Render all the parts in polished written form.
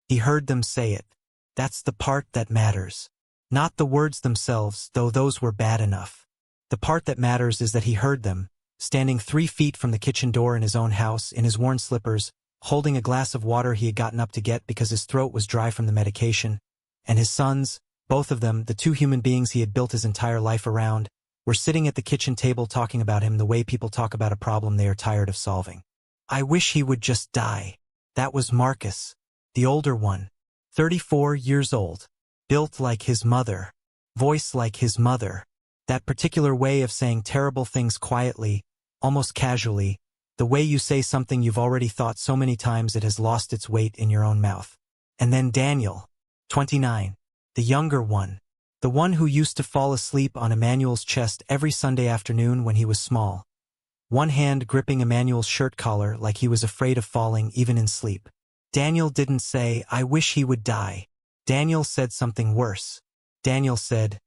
He heard them say it. That's the part that matters. Not the words themselves, though those were bad enough. The part that matters is that he heard them, standing 3 feet from the kitchen door in his own house, in his worn slippers, holding a glass of water he had gotten up to get because his throat was dry from the medication, and his sons, both of them, the 2 human beings he had built his entire life around, were sitting at the kitchen table talking about him the way people talk about a problem they are tired of solving. I wish he would just die. That was Marcus, the older one, 34 years old, built like his mother, voice like his mother, that particular way of saying terrible things quietly, almost casually, the way you say something you've already thought so many times it has lost its weight in your own mouth. And then Daniel, 29, the younger one, the one who used to fall asleep on Emmanuel's chest every Sunday afternoon when he was small, one hand gripping Emmanuel's shirt collar like he was afraid of falling even in sleep. Daniel didn't say, I wish he would die. Daniel said something worse. Daniel said,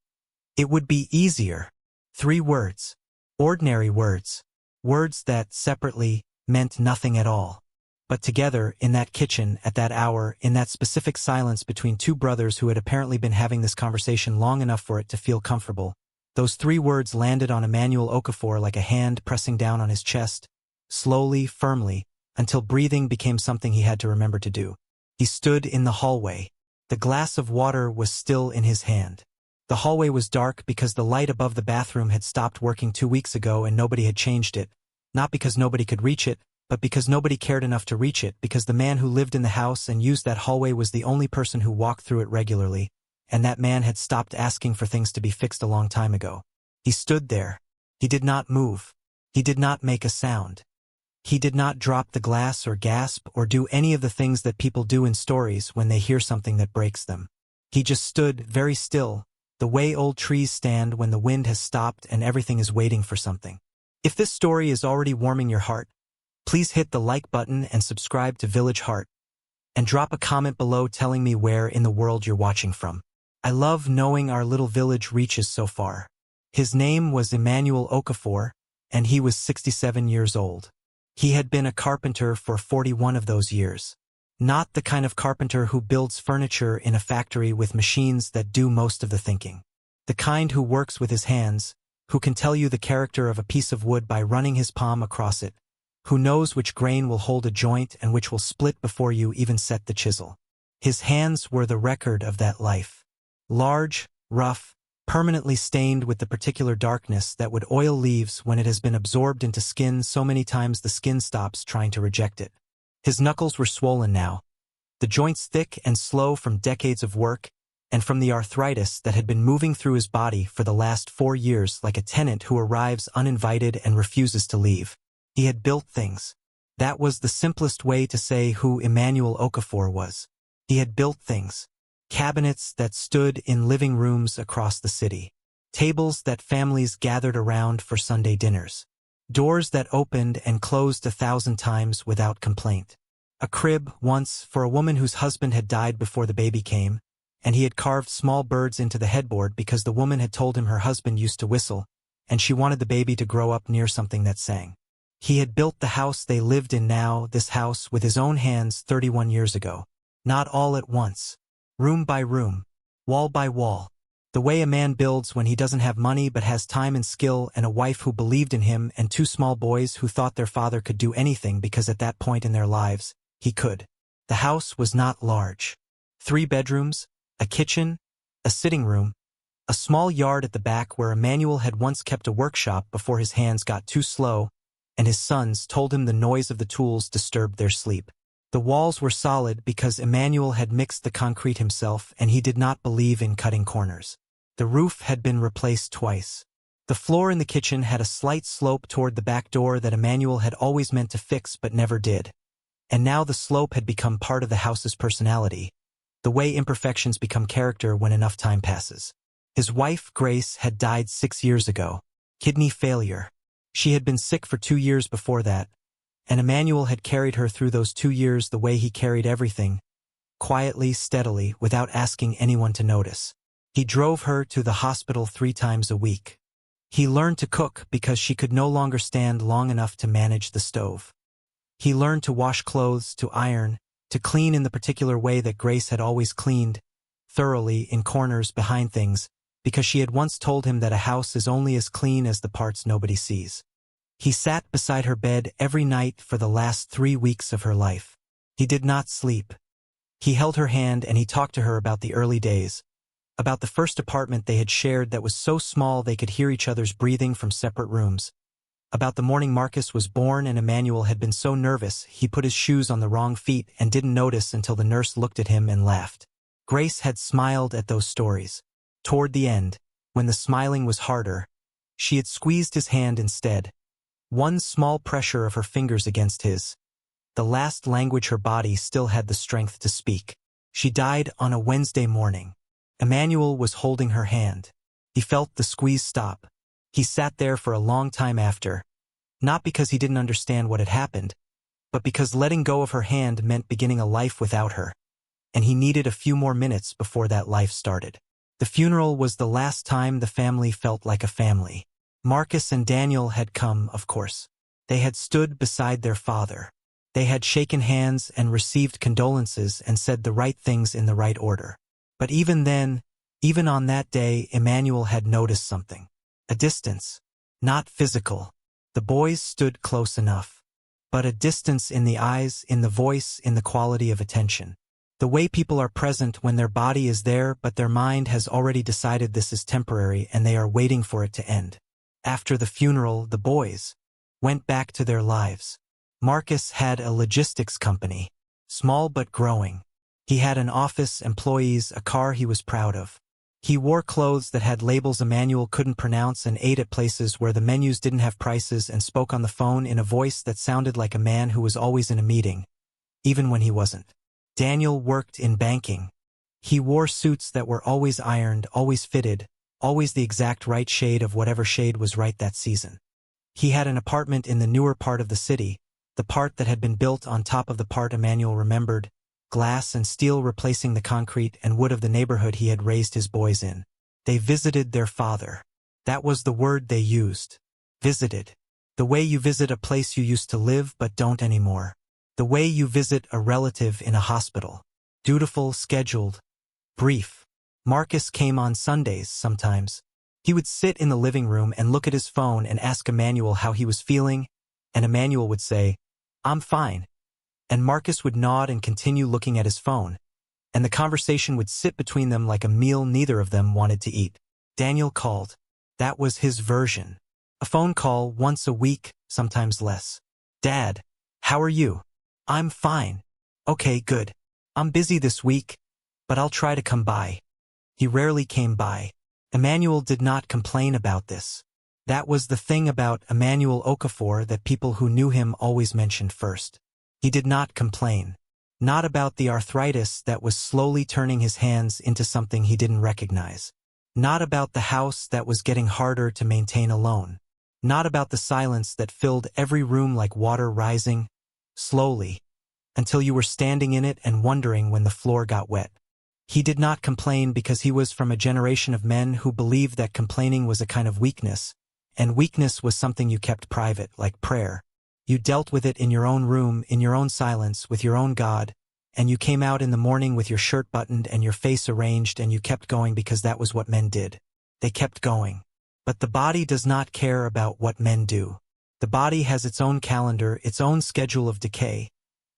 it would be easier. 3 words. Ordinary words. Words that, separately, meant nothing at all. But together, in that kitchen, at that hour, in that specific silence between 2 brothers who had apparently been having this conversation long enough for it to feel comfortable, those 3 words landed on Emmanuel Okafor like a hand pressing down on his chest, slowly, firmly, until breathing became something he had to remember to do. He stood in the hallway. The glass of water was still in his hand. The hallway was dark because the light above the bathroom had stopped working 2 weeks ago and nobody had changed it, not because nobody could reach it, but because nobody cared enough to reach it, because the man who lived in the house and used that hallway was the only person who walked through it regularly, and that man had stopped asking for things to be fixed a long time ago. He stood there. He did not move. He did not make a sound. He did not drop the glass or gasp or do any of the things that people do in stories when they hear something that breaks them. He just stood very still, the way old trees stand when the wind has stopped and everything is waiting for something. If this story is already warming your heart, please hit the like button and subscribe to Village Heart, and drop a comment below telling me where in the world you're watching from. I love knowing our little village reaches so far. His name was Emmanuel Okafor, and he was 67 years old. He had been a carpenter for 41 of those years. Not the kind of carpenter who builds furniture in a factory with machines that do most of the thinking. The kind who works with his hands, who can tell you the character of a piece of wood by running his palm across it, who knows which grain will hold a joint and which will split before you even set the chisel. His hands were the record of that life. Large, rough, permanently stained with the particular darkness that would oil leaves when it has been absorbed into skin so many times the skin stops trying to reject it. His knuckles were swollen now, the joints thick and slow from decades of work and from the arthritis that had been moving through his body for the last 4 years like a tenant who arrives uninvited and refuses to leave. He had built things. That was the simplest way to say who Emmanuel Okafor was. He had built things. Cabinets that stood in living rooms across the city. Tables that families gathered around for Sunday dinners. Doors that opened and closed 1,000 times without complaint. A crib, once, for a woman whose husband had died before the baby came, and he had carved small birds into the headboard because the woman had told him her husband used to whistle, and she wanted the baby to grow up near something that sang. He had built the house they lived in now, this house, with his own hands 31 years ago. Not all at once. Room by room. Wall by wall. The way a man builds when he doesn't have money but has time and skill and a wife who believed in him and 2 small boys who thought their father could do anything because at that point in their lives, he could. The house was not large. 3 bedrooms, a kitchen, a sitting room, a small yard at the back where Emmanuel had once kept a workshop before his hands got too slow and his sons told him the noise of the tools disturbed their sleep. The walls were solid because Emmanuel had mixed the concrete himself and he did not believe in cutting corners. The roof had been replaced twice. The floor in the kitchen had a slight slope toward the back door that Emmanuel had always meant to fix but never did. And now the slope had become part of the house's personality, the way imperfections become character when enough time passes. His wife, Grace, had died 6 years ago. Kidney failure. She had been sick for 2 years before that, and Emmanuel had carried her through those 2 years the way he carried everything, quietly, steadily, without asking anyone to notice. He drove her to the hospital 3 times a week. He learned to cook because she could no longer stand long enough to manage the stove. He learned to wash clothes, to iron, to clean in the particular way that Grace had always cleaned, thoroughly, in corners, behind things, because she had once told him that a house is only as clean as the parts nobody sees. He sat beside her bed every night for the last 3 weeks of her life. He did not sleep. He held her hand and he talked to her about the early days, about the first apartment they had shared that was so small they could hear each other's breathing from separate rooms, about the morning Marcus was born and Emmanuel had been so nervous he put his shoes on the wrong feet and didn't notice until the nurse looked at him and laughed. Grace had smiled at those stories. Toward the end, when the smiling was harder, she had squeezed his hand instead. One small pressure of her fingers against his, the last language her body still had the strength to speak. She died on a Wednesday morning. Emmanuel was holding her hand. He felt the squeeze stop. He sat there for a long time after, not because he didn't understand what had happened, but because letting go of her hand meant beginning a life without her, and he needed a few more minutes before that life started. The funeral was the last time the family felt like a family. Marcus and Daniel had come, of course. They had stood beside their father. They had shaken hands and received condolences and said the right things in the right order. But even then, even on that day, Emmanuel had noticed something. A distance. Not physical. The boys stood close enough. But a distance in the eyes, in the voice, in the quality of attention. The way people are present when their body is there but their mind has already decided this is temporary and they are waiting for it to end. After the funeral, the boys went back to their lives. Marcus had a logistics company, small but growing. He had an office, employees, a car he was proud of. He wore clothes that had labels Emmanuel couldn't pronounce and ate at places where the menus didn't have prices and spoke on the phone in a voice that sounded like a man who was always in a meeting, even when he wasn't. Daniel worked in banking. He wore suits that were always ironed, always fitted, always the exact right shade of whatever shade was right that season. He had an apartment in the newer part of the city, the part that had been built on top of the part Emmanuel remembered, glass and steel replacing the concrete and wood of the neighborhood he had raised his boys in. They visited their father. That was the word they used. Visited. The way you visit a place you used to live but don't anymore. The way you visit a relative in a hospital. Dutiful, scheduled, brief. Marcus came on Sundays sometimes. He would sit in the living room and look at his phone and ask Emmanuel how he was feeling, and Emmanuel would say, "I'm fine." And Marcus would nod and continue looking at his phone, and the conversation would sit between them like a meal neither of them wanted to eat. Daniel called. That was his version. A phone call once a week, sometimes less. "Dad, how are you?" "I'm fine." "Okay, good. I'm busy this week, but I'll try to come by." He rarely came by. Emmanuel did not complain about this. That was the thing about Emmanuel Okafor that people who knew him always mentioned first. He did not complain. Not about the arthritis that was slowly turning his hands into something he didn't recognize. Not about the house that was getting harder to maintain alone. Not about the silence that filled every room like water rising, slowly, until you were standing in it and wondering when the floor got wet. He did not complain because he was from a generation of men who believed that complaining was a kind of weakness, and weakness was something you kept private, like prayer. You dealt with it in your own room, in your own silence, with your own God, and you came out in the morning with your shirt buttoned and your face arranged and you kept going because that was what men did. They kept going. But the body does not care about what men do. The body has its own calendar, its own schedule of decay,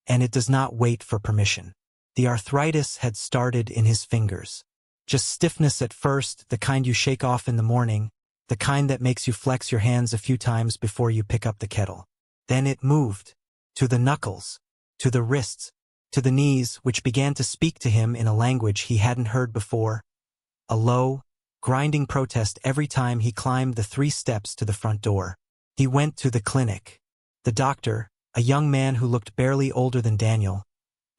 and it does not wait for permission. The arthritis had started in his fingers. Just stiffness at first, the kind you shake off in the morning, the kind that makes you flex your hands a few times before you pick up the kettle. Then it moved. To the knuckles. To the wrists. To the knees, which began to speak to him in a language he hadn't heard before. A low, grinding protest every time he climbed the 3 steps to the front door. He went to the clinic. The doctor, a young man who looked barely older than Daniel,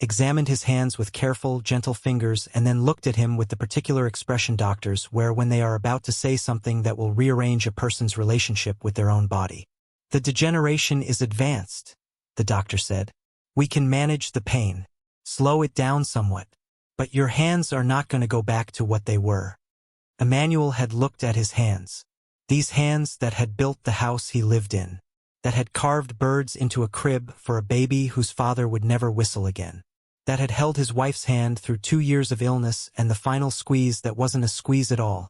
examined his hands with careful, gentle fingers and then looked at him with the particular expression doctors wear when they are about to say something that will rearrange a person's relationship with their own body. "The degeneration is advanced," the doctor said. "We can manage the pain, slow it down somewhat, but your hands are not going to go back to what they were." Emmanuel had looked at his hands. These hands that had built the house he lived in, that had carved birds into a crib for a baby whose father would never whistle again. that had held his wife's hand through 2 years of illness and the final squeeze that wasn't a squeeze at all.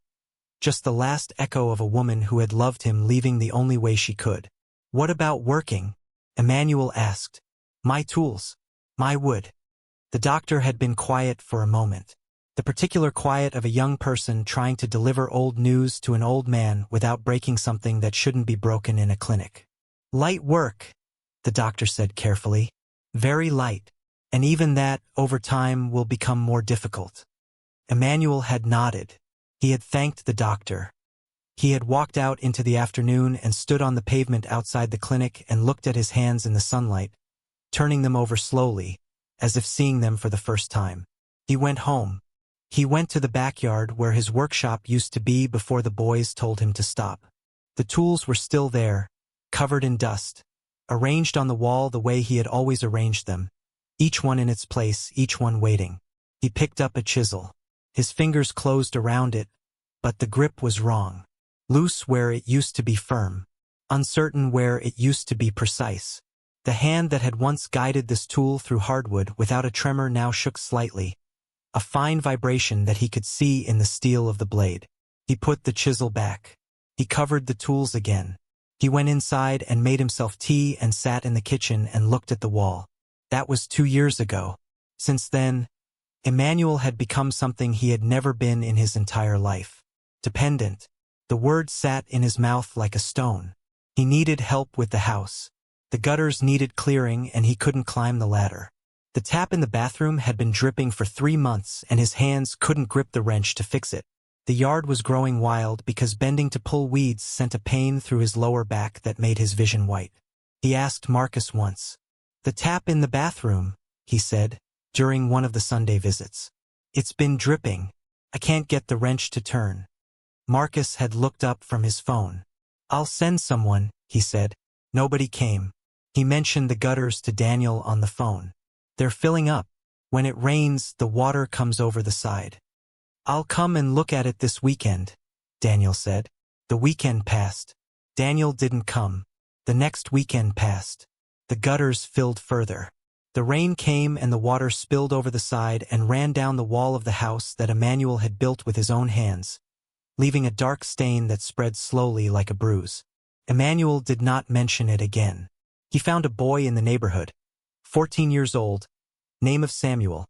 Just the last echo of a woman who had loved him leaving the only way she could. "What about working?" Emmanuel asked. "My tools. My wood." The doctor had been quiet for a moment. The particular quiet of a young person trying to deliver old news to an old man without breaking something that shouldn't be broken in a clinic. "Light work," the doctor said carefully. "Very light. And even that, over time, will become more difficult." Emmanuel had nodded. He had thanked the doctor. He had walked out into the afternoon and stood on the pavement outside the clinic and looked at his hands in the sunlight, turning them over slowly, as if seeing them for the first time. He went home. He went to the backyard where his workshop used to be before the boys told him to stop. The tools were still there, covered in dust, arranged on the wall the way he had always arranged them, each one in its place, each one waiting. He picked up a chisel. His fingers closed around it, but the grip was wrong. Loose where it used to be firm. Uncertain where it used to be precise. The hand that had once guided this tool through hardwood without a tremor now shook slightly, a fine vibration that he could see in the steel of the blade. He put the chisel back. He covered the tools again. He went inside and made himself tea and sat in the kitchen and looked at the wall. That was 2 years ago. Since then, Emmanuel had become something he had never been in his entire life. Dependent. The word sat in his mouth like a stone. He needed help with the house. The gutters needed clearing and he couldn't climb the ladder. The tap in the bathroom had been dripping for 3 months and his hands couldn't grip the wrench to fix it. The yard was growing wild because bending to pull weeds sent a pain through his lower back that made his vision white. He asked Marcus once. "The tap in the bathroom," he said, during one of the Sunday visits. "It's been dripping. I can't get the wrench to turn." Marcus had looked up from his phone. "I'll send someone," he said. Nobody came. He mentioned the gutters to Daniel on the phone. "They're filling up. When it rains, the water comes over the side." "I'll come and look at it this weekend," Daniel said. The weekend passed. Daniel didn't come. The next weekend passed. The gutters filled further. The rain came and the water spilled over the side and ran down the wall of the house that Emmanuel had built with his own hands, leaving a dark stain that spread slowly like a bruise. Emmanuel did not mention it again. He found a boy in the neighborhood, 14 years old, name of Samuel,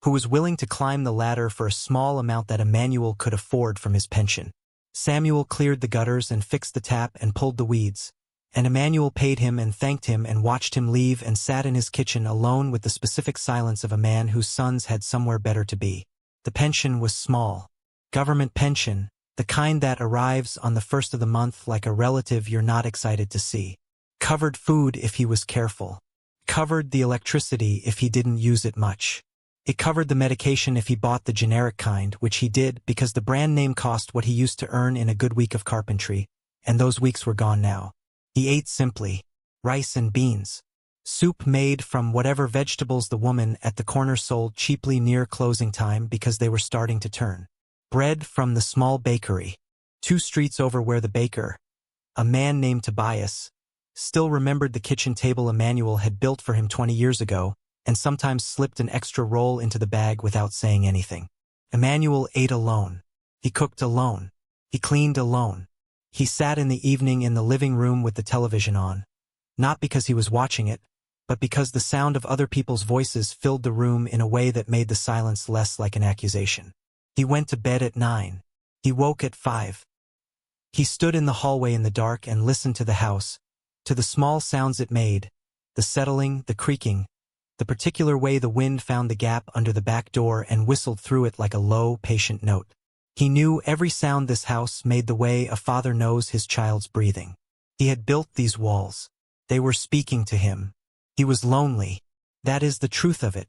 who was willing to climb the ladder for a small amount that Emmanuel could afford from his pension. Samuel cleared the gutters and fixed the tap and pulled the weeds, and Emmanuel paid him and thanked him and watched him leave and sat in his kitchen alone with the specific silence of a man whose sons had somewhere better to be. The pension was small. Government pension, the kind that arrives on the first of the month like a relative you're not excited to see. Covered food if he was careful. Covered the electricity if he didn't use it much. It covered the medication if he bought the generic kind, which he did because the brand name cost what he used to earn in a good week of carpentry, and those weeks were gone now. He ate simply. Rice and beans. Soup made from whatever vegetables the woman at the corner sold cheaply near closing time because they were starting to turn. Bread from the small bakery. 2 streets over where the baker, a man named Tobias, still remembered the kitchen table Emmanuel had built for him 20 years ago, and sometimes slipped an extra roll into the bag without saying anything. Emmanuel ate alone. He cooked alone. He cleaned alone. He sat in the evening in the living room with the television on, not because he was watching it, but because the sound of other people's voices filled the room in a way that made the silence less like an accusation. He went to bed at 9. He woke at 5. He stood in the hallway in the dark and listened to the house, to the small sounds it made, the settling, the creaking, the particular way the wind found the gap under the back door and whistled through it like a low, patient note. He knew every sound this house made the way a father knows his child's breathing. He had built these walls. They were speaking to him. He was lonely. That is the truth of it.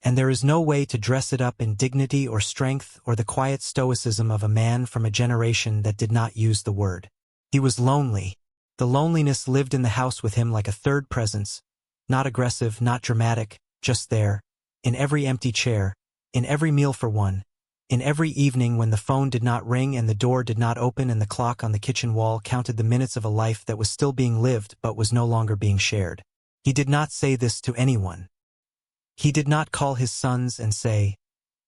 And there is no way to dress it up in dignity or strength or the quiet stoicism of a man from a generation that did not use the word. He was lonely. The loneliness lived in the house with him like a third presence, not aggressive, not dramatic, just there, in every empty chair, in every meal for one, in every evening when the phone did not ring and the door did not open and the clock on the kitchen wall counted the minutes of a life that was still being lived but was no longer being shared. He did not say this to anyone. He did not call his sons and say,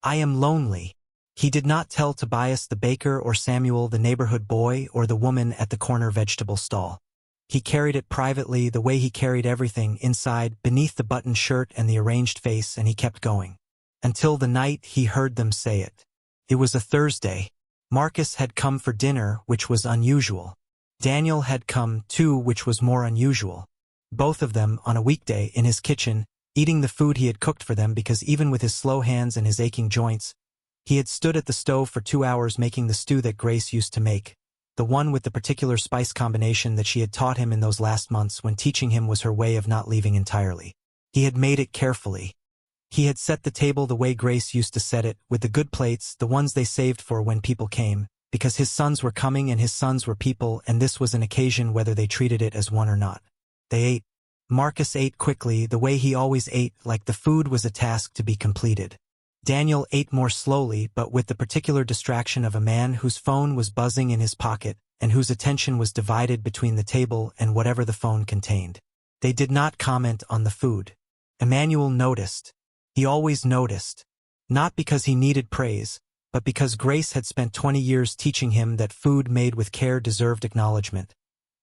"I am lonely." He did not tell Tobias the baker or Samuel the neighborhood boy or the woman at the corner vegetable stall. He carried it privately the way he carried everything inside, beneath the buttoned shirt and the arranged face, and he kept going. Until the night he heard them say it. It was a Thursday. Marcus had come for dinner, which was unusual. Daniel had come, too, which was more unusual. Both of them, on a weekday, in his kitchen, eating the food he had cooked for them because even with his slow hands and his aching joints, he had stood at the stove for 2 hours making the stew that Grace used to make, the one with the particular spice combination that she had taught him in those last months when teaching him was her way of not leaving entirely. He had made it carefully. He had set the table the way Grace used to set it, with the good plates, the ones they saved for when people came, because his sons were coming and his sons were people, and this was an occasion whether they treated it as one or not. They ate. Marcus ate quickly, the way he always ate, like the food was a task to be completed. Daniel ate more slowly, but with the particular distraction of a man whose phone was buzzing in his pocket and whose attention was divided between the table and whatever the phone contained. They did not comment on the food. Emmanuel noticed. He always noticed. Not because he needed praise, but because Grace had spent 20 years teaching him that food made with care deserved acknowledgement,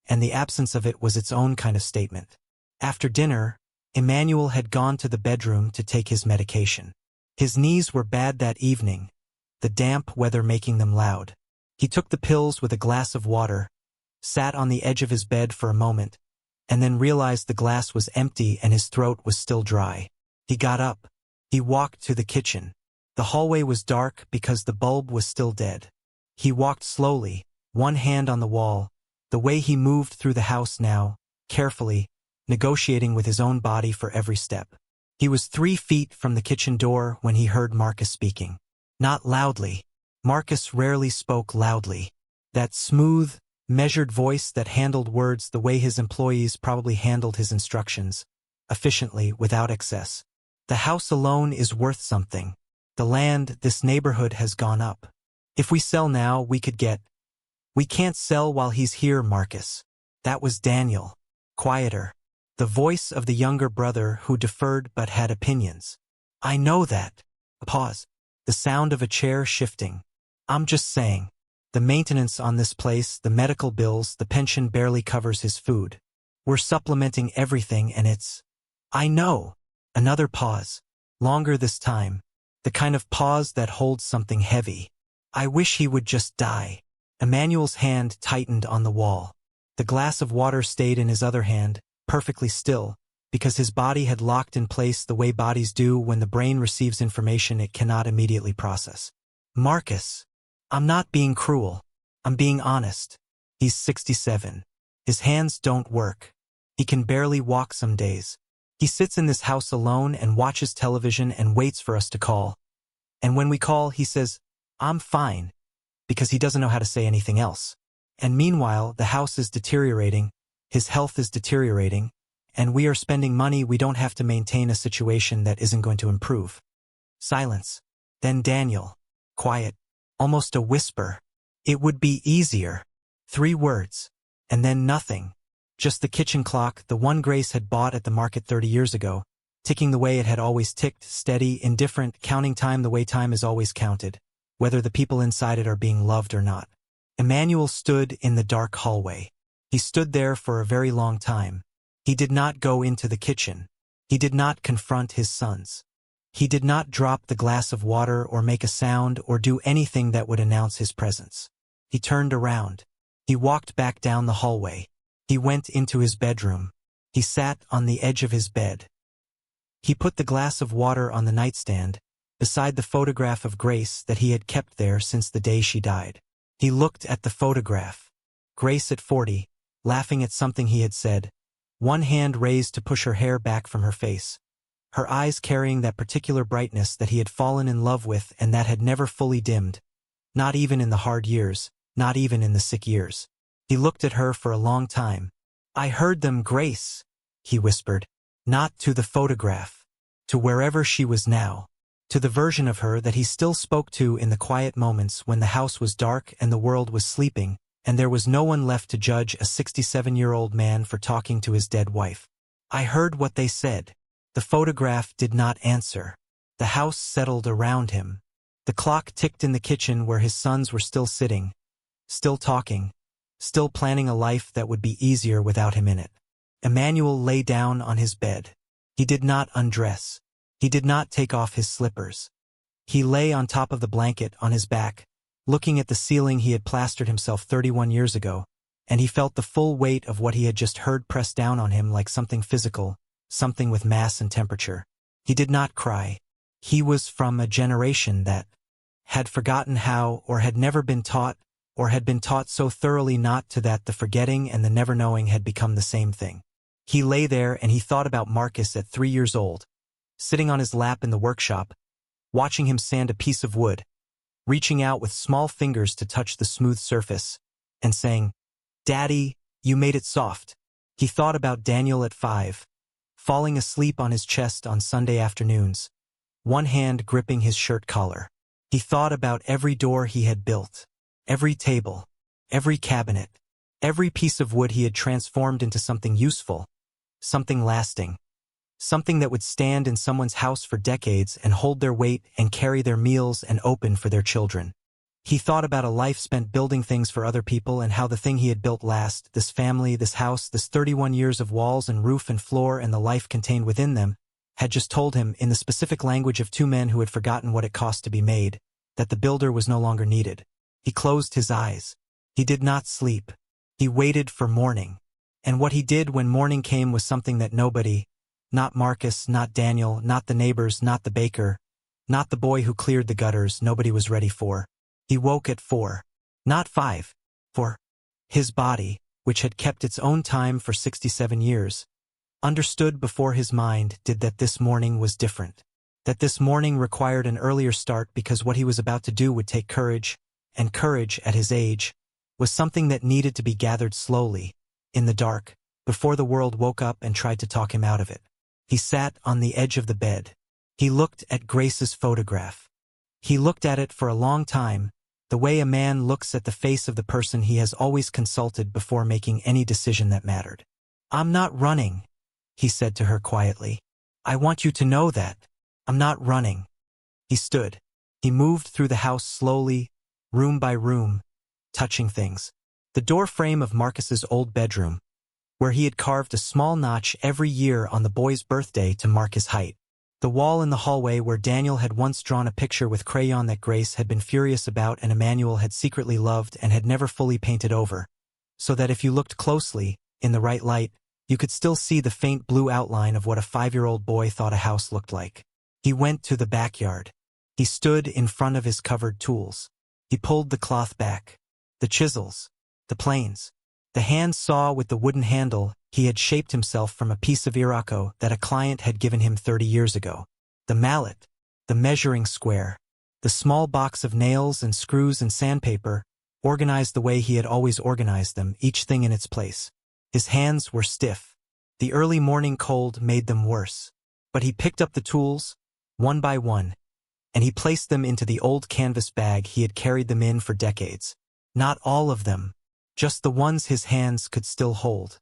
and the absence of it was its own kind of statement. After dinner, Emmanuel had gone to the bedroom to take his medication. His knees were bad that evening, the damp weather making them loud. He took the pills with a glass of water, sat on the edge of his bed for a moment, and then realized the glass was empty and his throat was still dry. He got up. He walked to the kitchen. The hallway was dark because the bulb was still dead. He walked slowly, one hand on the wall, the way he moved through the house now, carefully, negotiating with his own body for every step. He was 3 feet from the kitchen door when he heard Marcus speaking. Not loudly. Marcus rarely spoke loudly. That smooth, measured voice that handled words the way his employees probably handled his instructions, efficiently, without excess. The house alone is worth something. The land, this neighborhood, has gone up. If we sell now, we could get. We can't sell while he's here, Marcus. That was Daniel. Quieter. The voice of the younger brother who deferred but had opinions. I know that. A pause. The sound of a chair shifting. I'm just saying. The maintenance on this place, the medical bills, the pension barely covers his food. We're supplementing everything and it's. I know. Another pause. Longer this time. The kind of pause that holds something heavy. I wish he would just die. Emmanuel's hand tightened on the wall. The glass of water stayed in his other hand, perfectly still, because his body had locked in place the way bodies do when the brain receives information it cannot immediately process. Marcus. I'm not being cruel. I'm being honest. He's 67. His hands don't work. He can barely walk some days. He sits in this house alone and watches television and waits for us to call. And when we call, he says, I'm fine, because he doesn't know how to say anything else. And meanwhile, the house is deteriorating, his health is deteriorating, and we are spending money we don't have to maintain a situation that isn't going to improve. Silence. Then Daniel. Quiet. Almost a whisper. It would be easier. 3 words. And then nothing. Just the kitchen clock, the one Grace had bought at the market 30 years ago, ticking the way it had always ticked, steady, indifferent, counting time the way time is always counted, whether the people inside it are being loved or not. Emmanuel stood in the dark hallway. He stood there for a very long time. He did not go into the kitchen. He did not confront his sons. He did not drop the glass of water or make a sound or do anything that would announce his presence. He turned around. He walked back down the hallway. He went into his bedroom. He sat on the edge of his bed. He put the glass of water on the nightstand, beside the photograph of Grace that he had kept there since the day she died. He looked at the photograph. Grace at 40, laughing at something he had said, one hand raised to push her hair back from her face, her eyes carrying that particular brightness that he had fallen in love with and that had never fully dimmed, not even in the hard years, not even in the sick years. He looked at her for a long time. I heard them, Grace, he whispered. Not to the photograph. To wherever she was now. To the version of her that he still spoke to in the quiet moments when the house was dark and the world was sleeping, and there was no one left to judge a 67-year-old man for talking to his dead wife. I heard what they said. The photograph did not answer. The house settled around him. The clock ticked in the kitchen where his sons were still sitting, still talking, still planning a life that would be easier without him in it. Emmanuel lay down on his bed. He did not undress. He did not take off his slippers. He lay on top of the blanket on his back, looking at the ceiling he had plastered himself 31 years ago, and he felt the full weight of what he had just heard press down on him like something physical, something with mass and temperature. He did not cry. He was from a generation that had forgotten how, or had never been taught, or had been taught so thoroughly not to, that the forgetting and the never knowing had become the same thing. He lay there and he thought about Marcus at 3 years old, sitting on his lap in the workshop, watching him sand a piece of wood, reaching out with small fingers to touch the smooth surface, and saying, "Daddy, you made it soft." He thought about Daniel at 5, falling asleep on his chest on Sunday afternoons, one hand gripping his shirt collar. He thought about every door he had built, every table, every cabinet, every piece of wood he had transformed into something useful, something lasting, something that would stand in someone's house for decades and hold their weight and carry their meals and open for their children. He thought about a life spent building things for other people and how the thing he had built last, this family, this house, this 31 years of walls and roof and floor and the life contained within them, had just told him, in the specific language of two men who had forgotten what it cost to be made, that the builder was no longer needed. He closed his eyes. He did not sleep. He waited for morning. And what he did when morning came was something that nobody, not Marcus, not Daniel, not the neighbors, not the baker, not the boy who cleared the gutters, nobody was ready for. He woke at 4, not 5, for his body, which had kept its own time for 67 years, understood before his mind did that this morning was different, that this morning required an earlier start because what he was about to do would take courage, and courage, at his age, was something that needed to be gathered slowly, in the dark, before the world woke up and tried to talk him out of it. He sat on the edge of the bed. He looked at Grace's photograph. He looked at it for a long time, the way a man looks at the face of the person he has always consulted before making any decision that mattered. "I'm not running," he said to her quietly. "I want you to know that. I'm not running." He stood. He moved through the house slowly, room by room, touching things. The door frame of Marcus's old bedroom, where he had carved a small notch every year on the boy's birthday to mark his height. The wall in the hallway where Daniel had once drawn a picture with crayon that Grace had been furious about and Emmanuel had secretly loved and had never fully painted over, so that if you looked closely, in the right light, you could still see the faint blue outline of what a 5-year-old boy thought a house looked like. He went to the backyard. He stood in front of his covered tools. He pulled the cloth back. The chisels, the planes, the hand saw with the wooden handle he had shaped himself from a piece of Irako that a client had given him 30 years ago. The mallet, the measuring square, the small box of nails and screws and sandpaper, organized the way he had always organized them, each thing in its place. His hands were stiff. The early morning cold made them worse. But he picked up the tools, one by one, and he placed them into the old canvas bag he had carried them in for decades. Not all of them, just the ones his hands could still hold.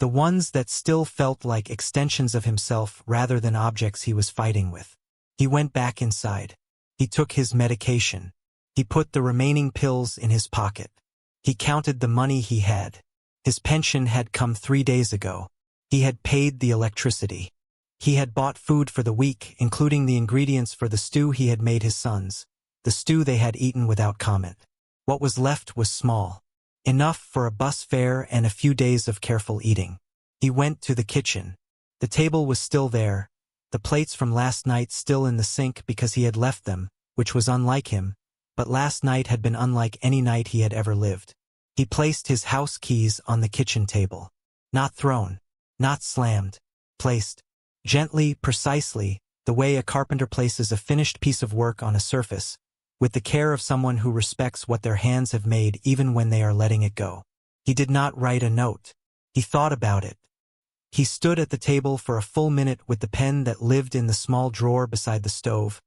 The ones that still felt like extensions of himself rather than objects he was fighting with. He went back inside. He took his medication. He put the remaining pills in his pocket. He counted the money he had. His pension had come 3 days ago. He had paid the electricity. He had bought food for the week, including the ingredients for the stew he had made his sons, the stew they had eaten without comment. What was left was small. Enough for a bus fare and a few days of careful eating. He went to the kitchen. The table was still there, the plates from last night still in the sink because he had left them, which was unlike him, but last night had been unlike any night he had ever lived. He placed his house keys on the kitchen table. Not thrown, not slammed, placed gently, precisely, the way a carpenter places a finished piece of work on a surface, with the care of someone who respects what their hands have made even when they are letting it go. He did not write a note. He thought about it. He stood at the table for a full minute with the pen that lived in the small drawer beside the stove,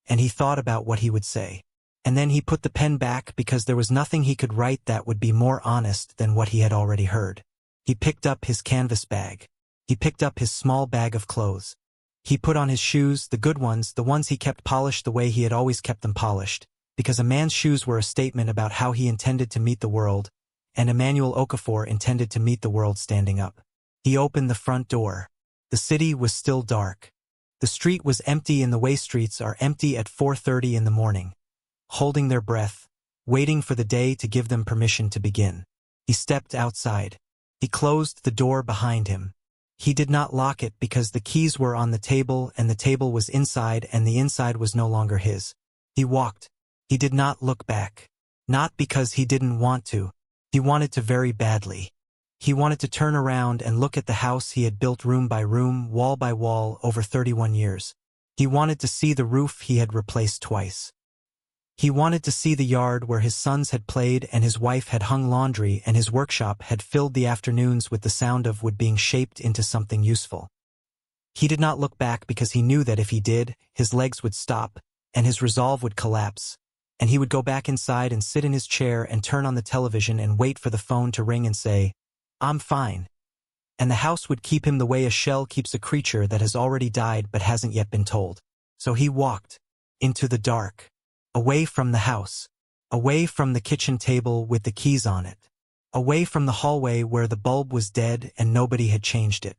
and he thought about what he would say. And then he put the pen back because there was nothing he could write that would be more honest than what he had already heard. He picked up his canvas bag. He picked up his small bag of clothes. He put on his shoes, the good ones, the ones he kept polished the way he had always kept them polished, because a man's shoes were a statement about how he intended to meet the world, and Emmanuel Okafor intended to meet the world standing up. He opened the front door. The city was still dark. The street was empty in the way streets are empty at 4:30 in the morning, holding their breath, waiting for the day to give them permission to begin. He stepped outside. He closed the door behind him. He did not lock it because the keys were on the table and the table was inside and the inside was no longer his. He walked. He did not look back. Not because he didn't want to. He wanted to very badly. He wanted to turn around and look at the house he had built room by room, wall by wall, over 31 years. He wanted to see the roof he had replaced twice. He wanted to see the yard where his sons had played and his wife had hung laundry and his workshop had filled the afternoons with the sound of wood being shaped into something useful. He did not look back because he knew that if he did, his legs would stop, and his resolve would collapse, and he would go back inside and sit in his chair and turn on the television and wait for the phone to ring and say, "I'm fine." And the house would keep him the way a shell keeps a creature that has already died but hasn't yet been told. So he walked into the dark. Away from the house, away from the kitchen table with the keys on it, away from the hallway where the bulb was dead and nobody had changed it,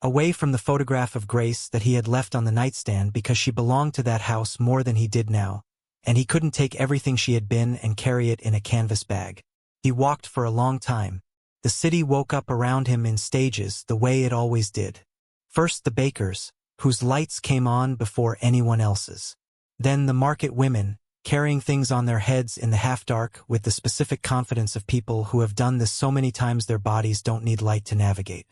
away from the photograph of Grace that he had left on the nightstand because she belonged to that house more than he did now, and he couldn't take everything she had been and carry it in a canvas bag. He walked for a long time. The city woke up around him in stages the way it always did. First the bakers, whose lights came on before anyone else's. Then the market women, carrying things on their heads in the half-dark with the specific confidence of people who have done this so many times their bodies don't need light to navigate.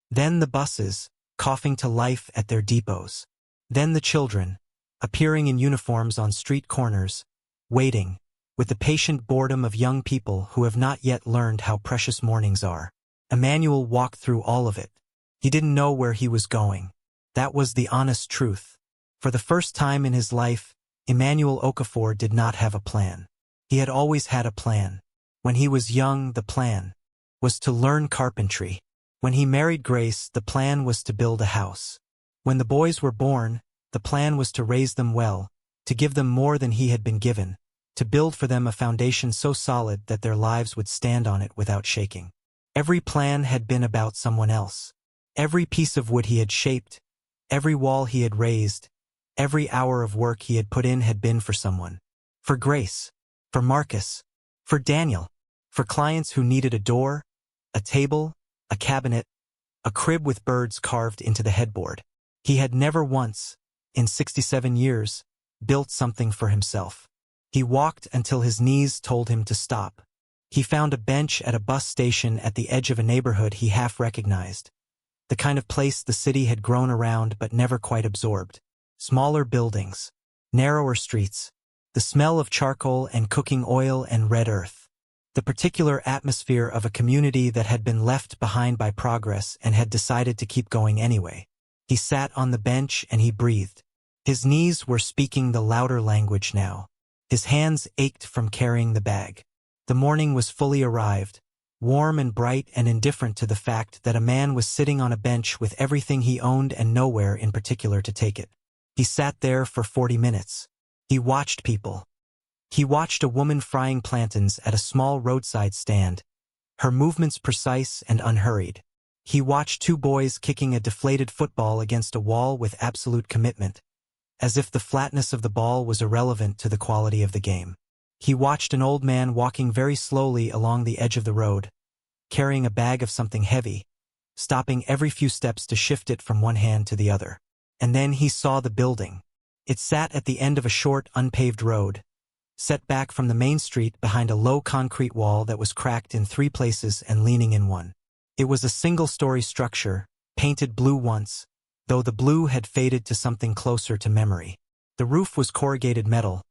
Then the buses, coughing to life at their depots. Then the children, appearing in uniforms on street corners, waiting, with the patient boredom of young people who have not yet learned how precious mornings are. Emmanuel walked through all of it. He didn't know where he was going. That was the honest truth. For the first time in his life, Emmanuel Okafor did not have a plan. He had always had a plan. When he was young, the plan was to learn carpentry. When he married Grace, the plan was to build a house. When the boys were born, the plan was to raise them well, to give them more than he had been given, to build for them a foundation so solid that their lives would stand on it without shaking. Every plan had been about someone else. Every piece of wood he had shaped, every wall he had raised, every hour of work he had put in had been for someone. For Grace, for Marcus, for Daniel, for clients who needed a door, a table, a cabinet, a crib with birds carved into the headboard. He had never once, in 67 years, built something for himself. He walked until his knees told him to stop. He found a bench at a bus station at the edge of a neighborhood he half recognized. The kind of place the city had grown around but never quite absorbed. Smaller buildings, narrower streets, the smell of charcoal and cooking oil and red earth. The particular atmosphere of a community that had been left behind by progress and had decided to keep going anyway. He sat on the bench and he breathed. His knees were speaking the louder language now. His hands ached from carrying the bag. The morning was fully arrived, warm and bright and indifferent to the fact that a man was sitting on a bench with everything he owned and nowhere in particular to take it. He sat there for 40 minutes. He watched people. He watched a woman frying plantains at a small roadside stand, her movements precise and unhurried. He watched two boys kicking a deflated football against a wall with absolute commitment, as if the flatness of the ball was irrelevant to the quality of the game. He watched an old man walking very slowly along the edge of the road, carrying a bag of something heavy, stopping every few steps to shift it from one hand to the other. And then he saw the building. It sat at the end of a short, unpaved road, set back from the main street behind a low concrete wall that was cracked in 3 places and leaning in one. It was a single-story structure, painted blue once, though the blue had faded to something closer to memory. The roof was corrugated metal,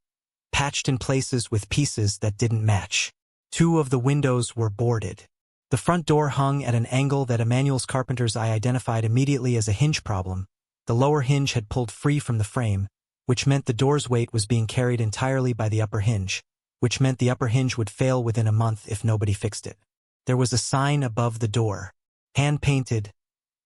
patched in places with pieces that didn't match. 2 of the windows were boarded. The front door hung at an angle that Emmanuel's carpenter's eye identified immediately as a hinge problem. The lower hinge had pulled free from the frame, which meant the door's weight was being carried entirely by the upper hinge, which meant the upper hinge would fail within a month if nobody fixed it. There was a sign above the door, hand-painted,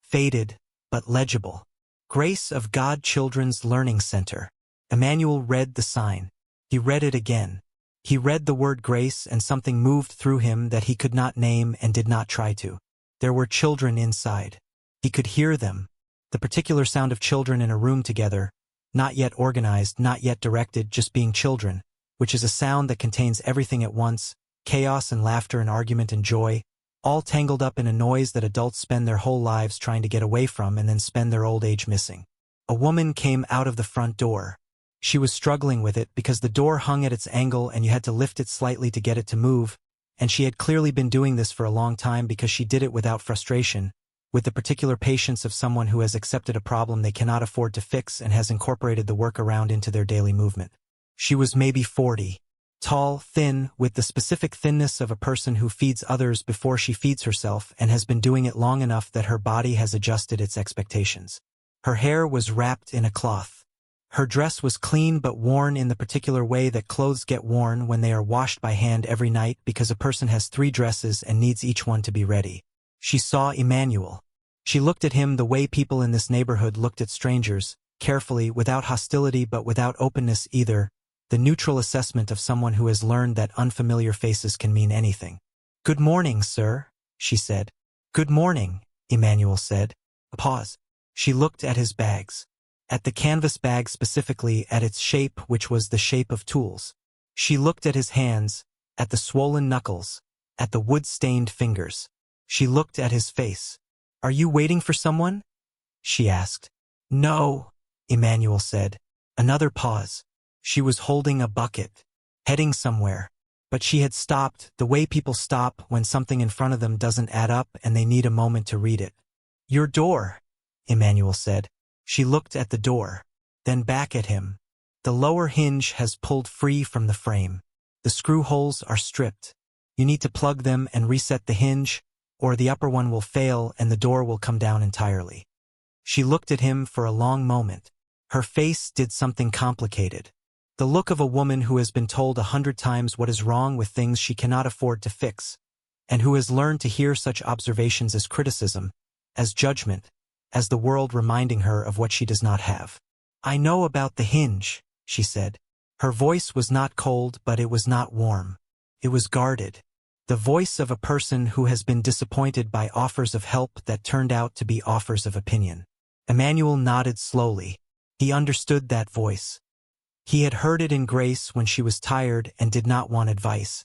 faded, but legible. Grace of God Children's Learning Center. Emmanuel read the sign. He read it again. He read the word grace and something moved through him that he could not name and did not try to. There were children inside. He could hear them. The particular sound of children in a room together, not yet organized, not yet directed, just being children, which is a sound that contains everything at once, chaos and laughter and argument and joy, all tangled up in a noise that adults spend their whole lives trying to get away from and then spend their old age missing. A woman came out of the front door. She was struggling with it because the door hung at its angle and you had to lift it slightly to get it to move, and she had clearly been doing this for a long time because she did it without frustration, with the particular patience of someone who has accepted a problem they cannot afford to fix and has incorporated the workaround into their daily movement. She was maybe 40. Tall, thin, with the specific thinness of a person who feeds others before she feeds herself and has been doing it long enough that her body has adjusted its expectations. Her hair was wrapped in a cloth. Her dress was clean but worn in the particular way that clothes get worn when they are washed by hand every night because a person has 3 dresses and needs each one to be ready. She saw Emmanuel. She looked at him the way people in this neighborhood looked at strangers, carefully, without hostility but without openness either, the neutral assessment of someone who has learned that unfamiliar faces can mean anything. "Good morning, sir," she said. "Good morning," Emmanuel said. A pause. She looked at his bags. At the canvas bag specifically, at its shape, which was the shape of tools. She looked at his hands, at the swollen knuckles, at the wood-stained fingers. She looked at his face. "Are you waiting for someone?" she asked. "No," Emmanuel said. Another pause. She was holding a bucket, heading somewhere. But she had stopped, the way people stop when something in front of them doesn't add up and they need a moment to read it. "Your door," Emmanuel said. She looked at the door, then back at him. The lower hinge has pulled free from the frame. The screw holes are stripped. You need to plug them and reset the hinge, or the upper one will fail and the door will come down entirely. She looked at him for a long moment. Her face did something complicated. The look of a woman who has been told 100 times what is wrong with things she cannot afford to fix, and who has learned to hear such observations as criticism, as judgment, as the world reminding her of what she does not have. "I know about the hinge," she said. Her voice was not cold, but it was not warm. It was guarded. The voice of a person who has been disappointed by offers of help that turned out to be offers of opinion. Emmanuel nodded slowly. He understood that voice. He had heard it in Grace when she was tired and did not want advice.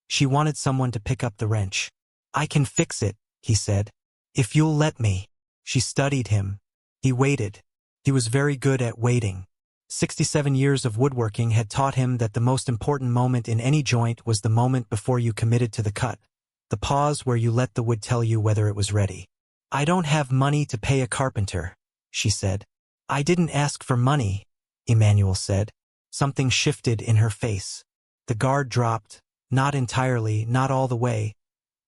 She wanted someone to pick up the wrench. "I can fix it," he said. "If you'll let me." She studied him. He waited. He was very good at waiting. 67 years of woodworking had taught him that the most important moment in any joint was the moment before you committed to the cut, the pause where you let the wood tell you whether it was ready. "I don't have money to pay a carpenter," she said. "I didn't ask for money," Emmanuel said. Something shifted in her face. The guard dropped, not entirely, not all the way,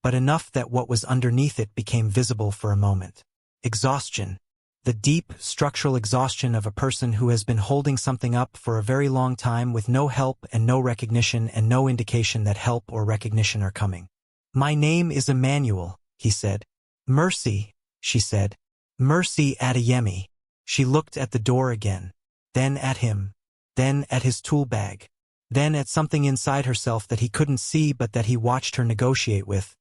but enough that what was underneath it became visible for a moment. Exhaustion. The deep, structural exhaustion of a person who has been holding something up for a very long time with no help and no recognition and no indication that help or recognition are coming. "My name is Emmanuel," he said. "Mercy," she said. "Mercy Adeyemi." She looked at the door again, then at him, then at his tool bag, then at something inside herself that he couldn't see but that he watched her negotiate with.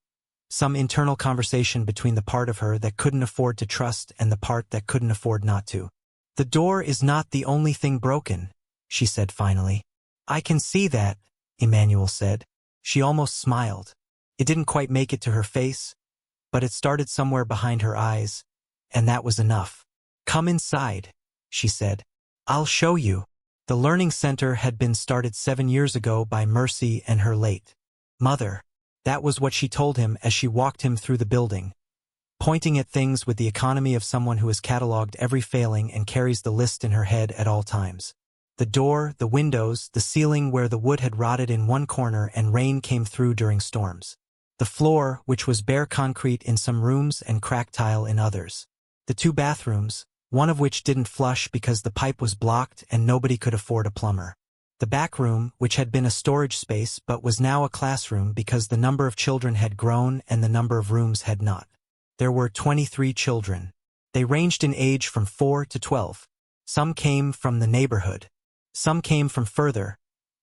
Some internal conversation between the part of her that couldn't afford to trust and the part that couldn't afford not to. "The door is not the only thing broken," she said finally. "I can see that," Emmanuel said. She almost smiled. It didn't quite make it to her face, but it started somewhere behind her eyes, and that was enough. "Come inside," she said. "I'll show you." The learning center had been started 7 years ago by Mercy and her late mother. That was what she told him as she walked him through the building, pointing at things with the economy of someone who has cataloged every failing and carries the list in her head at all times. The door, the windows, the ceiling where the wood had rotted in one corner and rain came through during storms. The floor, which was bare concrete in some rooms and cracked tile in others. The 2 bathrooms, one of which didn't flush because the pipe was blocked and nobody could afford a plumber. The back room, which had been a storage space but was now a classroom because the number of children had grown and the number of rooms had not. There were 23 children. They ranged in age from 4 to 12. Some came from the neighborhood. Some came from further,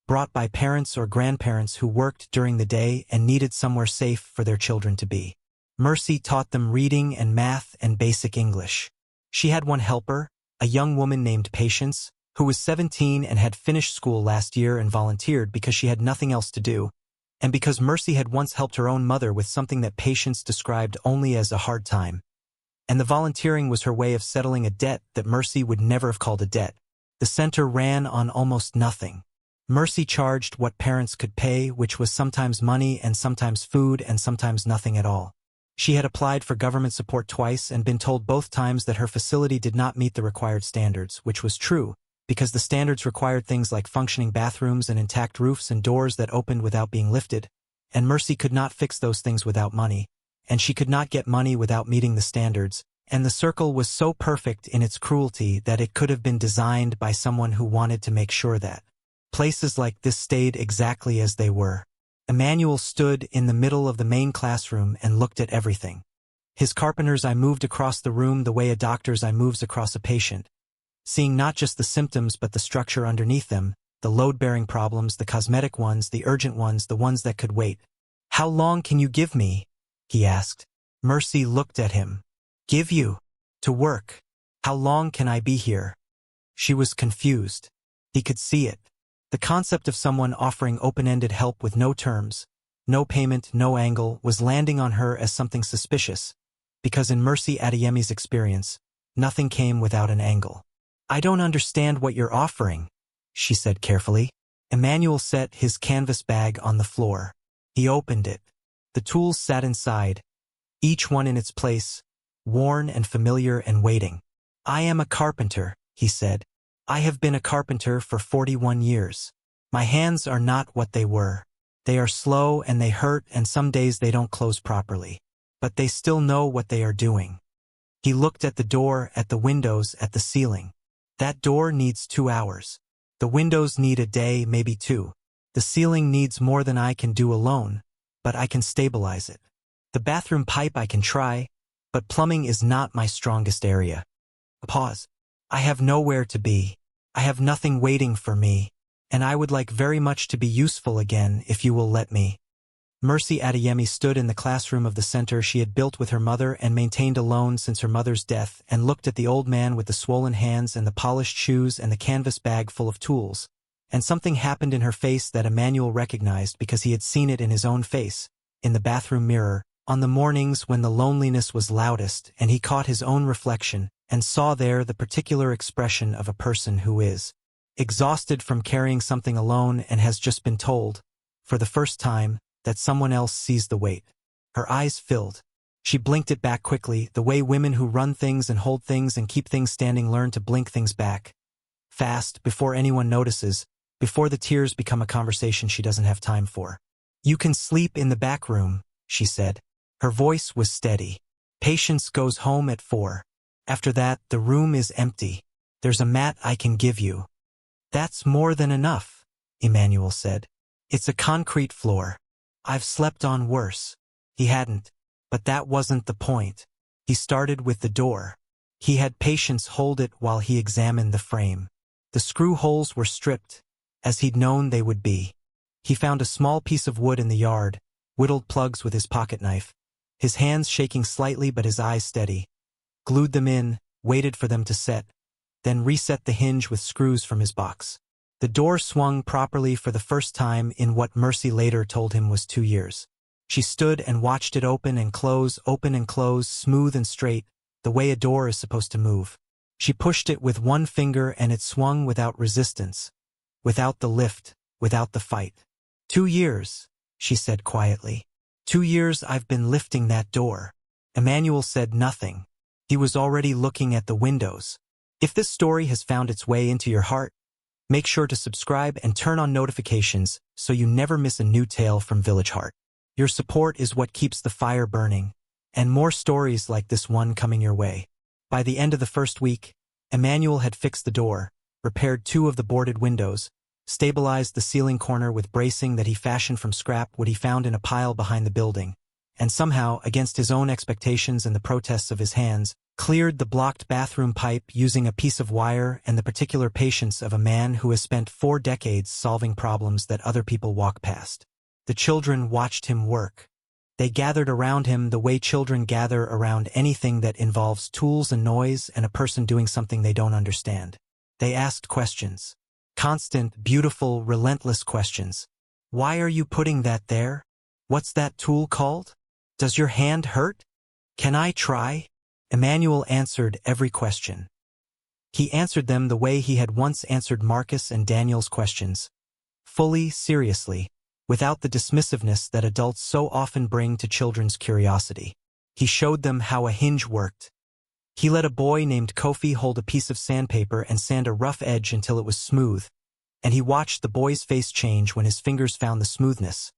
brought by parents or grandparents who worked during the day and needed somewhere safe for their children to be. Mercy taught them reading and math and basic English. She had one helper, a young woman named Patience, who was 17 and had finished school last year and volunteered because she had nothing else to do, and because Mercy had once helped her own mother with something that Patience described only as a hard time. And the volunteering was her way of settling a debt that Mercy would never have called a debt. The center ran on almost nothing. Mercy charged what parents could pay, which was sometimes money and sometimes food and sometimes nothing at all. She had applied for government support twice and been told both times that her facility did not meet the required standards, which was true, because the standards required things like functioning bathrooms and intact roofs and doors that opened without being lifted, and Mercy could not fix those things without money, and she could not get money without meeting the standards, and the circle was so perfect in its cruelty that it could have been designed by someone who wanted to make sure that places like this stayed exactly as they were. Emmanuel stood in the middle of the main classroom and looked at everything. His carpenter's eye moved across the room the way a doctor's eye moves across a patient, seeing not just the symptoms but the structure underneath them, the load-bearing problems, the cosmetic ones, the urgent ones, the ones that could wait. "How long can you give me?" he asked. Mercy looked at him. "Give you? To work? How long can I be here?" She was confused. He could see it. The concept of someone offering open-ended help with no terms, no payment, no angle, was landing on her as something suspicious, because in Mercy Adeyemi's experience, nothing came without an angle. "I don't understand what you're offering," she said carefully. Emmanuel set his canvas bag on the floor. He opened it. The tools sat inside, each one in its place, worn and familiar and waiting. "I am a carpenter," he said. "I have been a carpenter for 41 years. My hands are not what they were. They are slow and they hurt and some days they don't close properly. But they still know what they are doing." He looked at the door, at the windows, at the ceiling. "That door needs 2 hours. The windows need a day, maybe 2. The ceiling needs more than I can do alone, but I can stabilize it. The bathroom pipe I can try, but plumbing is not my strongest area." A pause. "I have nowhere to be. I have nothing waiting for me, and I would like very much to be useful again if you will let me." Mercy Adeyemi stood in the classroom of the center she had built with her mother and maintained alone since her mother's death, and looked at the old man with the swollen hands and the polished shoes and the canvas bag full of tools. And something happened in her face that Emmanuel recognized because he had seen it in his own face, in the bathroom mirror, on the mornings when the loneliness was loudest, and he caught his own reflection and saw there the particular expression of a person who is exhausted from carrying something alone and has just been told, for the first time, that someone else sees the weight. Her eyes filled. She blinked it back quickly, the way women who run things and hold things and keep things standing learn to blink things back. Fast, before anyone notices, before the tears become a conversation she doesn't have time for. "You can sleep in the back room," she said. Her voice was steady. "Patience goes home at 4. After that, the room is empty. There's a mat I can give you." "That's more than enough," Emmanuel said. "It's a concrete floor. I've slept on worse." He hadn't. But that wasn't the point. He started with the door. He had Patience hold it while he examined the frame. The screw holes were stripped, as he'd known they would be. He found a small piece of wood in the yard, whittled plugs with his pocket knife, his hands shaking slightly but his eyes steady. Glued them in, waited for them to set, then reset the hinge with screws from his box. The door swung properly for the first time in what Mercy later told him was 2 years. She stood and watched it open and close, smooth and straight, the way a door is supposed to move. She pushed it with one finger and it swung without resistance, without the lift, without the fight. 2 years, she said quietly. 2 years I've been lifting that door. Emmanuel said nothing. He was already looking at the windows. If this story has found its way into your heart, make sure to subscribe and turn on notifications so you never miss a new tale from Village Heart. Your support is what keeps the fire burning, and more stories like this one coming your way. By the end of the first week, Emmanuel had fixed the door, repaired 2 of the boarded windows, stabilized the ceiling corner with bracing that he fashioned from scrap wood he found in a pile behind the building, and somehow, against his own expectations and the protests of his hands, cleared the blocked bathroom pipe using a piece of wire and the particular patience of a man who has spent 4 decades solving problems that other people walk past. The children watched him work. They gathered around him the way children gather around anything that involves tools and noise and a person doing something they don't understand. They asked questions. Constant, beautiful, relentless questions. Why are you putting that there? What's that tool called? Does your hand hurt? Can I try? Emmanuel answered every question. He answered them the way he had once answered Marcus and Daniel's questions. Fully, seriously, without the dismissiveness that adults so often bring to children's curiosity. He showed them how a hinge worked. He let a boy named Kofi hold a piece of sandpaper and sand a rough edge until it was smooth, and he watched the boy's face change when his fingers found the smoothness.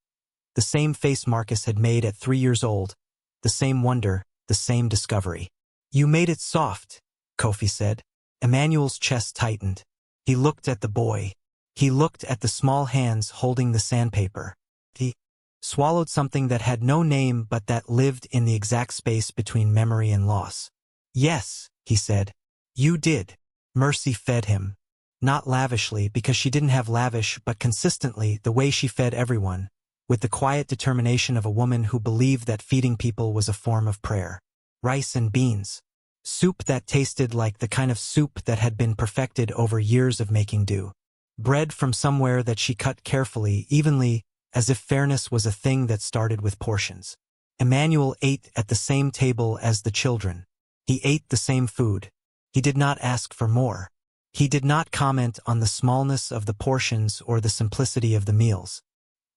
The same face Marcus had made at 3 years old, the same wonder, the same discovery. You made it soft, Kofi said. Emmanuel's chest tightened. He looked at the boy. He looked at the small hands holding the sandpaper. He swallowed something that had no name but that lived in the exact space between memory and loss. Yes, he said. You did. Mercy fed him. Not lavishly, because she didn't have lavish, but consistently, the way she fed everyone, with the quiet determination of a woman who believed that feeding people was a form of prayer. Rice and beans. Soup that tasted like the kind of soup that had been perfected over years of making do. Bread from somewhere that she cut carefully, evenly, as if fairness was a thing that started with portions. Emmanuel ate at the same table as the children. He ate the same food. He did not ask for more. He did not comment on the smallness of the portions or the simplicity of the meals.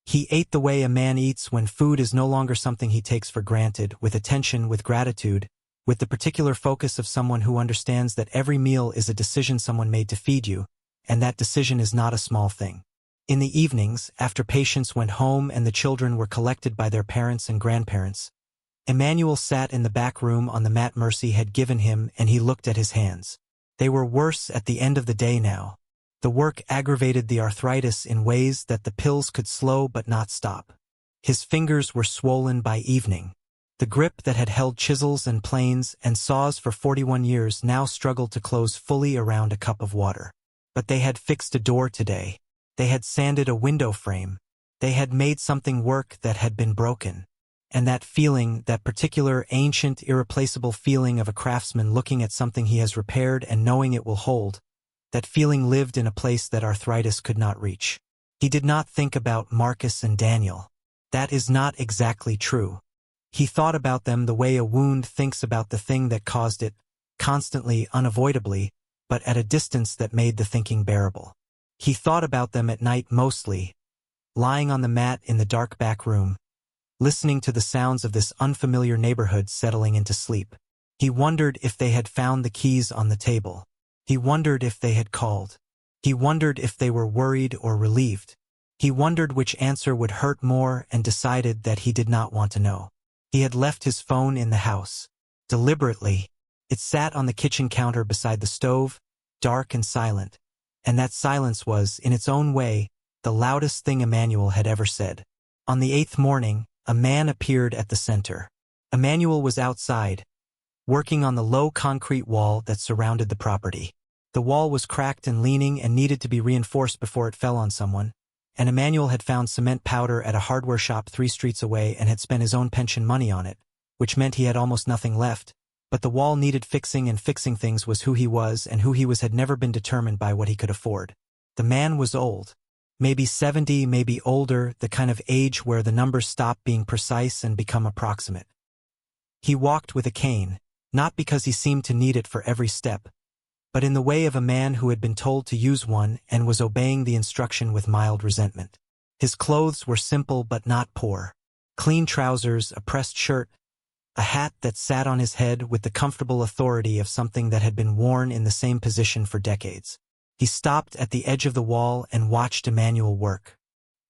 He ate the way a man eats when food is no longer something he takes for granted, with attention, with gratitude, with the particular focus of someone who understands that every meal is a decision someone made to feed you, and that decision is not a small thing. In the evenings, after patients went home and the children were collected by their parents and grandparents, Emmanuel sat in the back room on the mat Mercy had given him, and he looked at his hands. They were worse at the end of the day now. The work aggravated the arthritis in ways that the pills could slow but not stop. His fingers were swollen by evening. The grip that had held chisels and planes and saws for 41 years now struggled to close fully around a cup of water. But they had fixed a door today. They had sanded a window frame. They had made something work that had been broken. And that feeling, that particular ancient, irreplaceable feeling of a craftsman looking at something he has repaired and knowing it will hold, that feeling lived in a place that arthritis could not reach. He did not think about Marcus and Daniel. That is not exactly true. He thought about them the way a wound thinks about the thing that caused it, constantly, unavoidably, but at a distance that made the thinking bearable. He thought about them at night mostly, lying on the mat in the dark back room, listening to the sounds of this unfamiliar neighborhood settling into sleep. He wondered if they had found the keys on the table. He wondered if they had called. He wondered if they were worried or relieved. He wondered which answer would hurt more and decided that he did not want to know. He had left his phone in the house. Deliberately. It sat on the kitchen counter beside the stove, dark and silent. And that silence was, in its own way, the loudest thing Emmanuel had ever said. On the 8th morning, a man appeared at the center. Emmanuel was outside, working on the low concrete wall that surrounded the property. The wall was cracked and leaning and needed to be reinforced before it fell on someone, and Emmanuel had found cement powder at a hardware shop 3 streets away and had spent his own pension money on it, which meant he had almost nothing left, but the wall needed fixing, and fixing things was who he was, and who he was had never been determined by what he could afford. The man was old. Maybe 70, maybe older, the kind of age where the numbers stop being precise and become approximate. He walked with a cane, not because he seemed to need it for every step, but in the way of a man who had been told to use one and was obeying the instruction with mild resentment. His clothes were simple but not poor. Clean trousers, a pressed shirt, a hat that sat on his head with the comfortable authority of something that had been worn in the same position for decades. He stopped at the edge of the wall and watched Emmanuel work.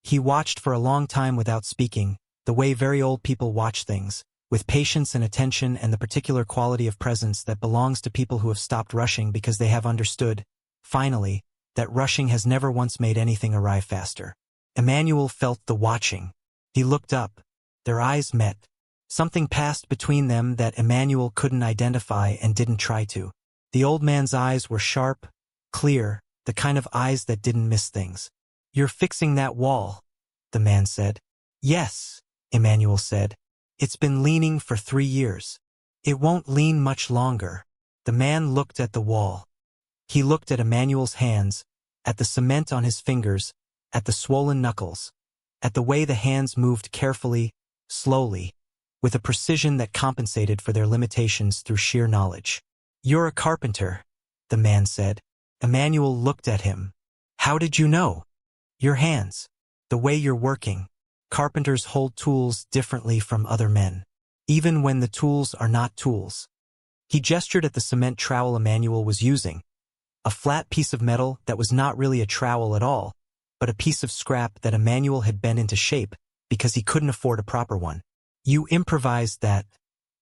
He watched for a long time without speaking, the way very old people watch things, with patience and attention and the particular quality of presence that belongs to people who have stopped rushing because they have understood, finally, that rushing has never once made anything arrive faster. Emmanuel felt the watching. He looked up. Their eyes met. Something passed between them that Emmanuel couldn't identify and didn't try to. The old man's eyes were sharp, clear, the kind of eyes that didn't miss things. "You're fixing that wall," the man said. "Yes," Emmanuel said. "It's been leaning for 3 years. It won't lean much longer." The man looked at the wall. He looked at Emmanuel's hands, at the cement on his fingers, at the swollen knuckles, at the way the hands moved carefully, slowly, with a precision that compensated for their limitations through sheer knowledge. "You're a carpenter," the man said. Emmanuel looked at him. "How did you know?" "Your hands. The way you're working. Carpenters hold tools differently from other men, even when the tools are not tools." He gestured at the cement trowel Emmanuel was using, a flat piece of metal that was not really a trowel at all, but a piece of scrap that Emmanuel had bent into shape because he couldn't afford a proper one. "You improvised that,"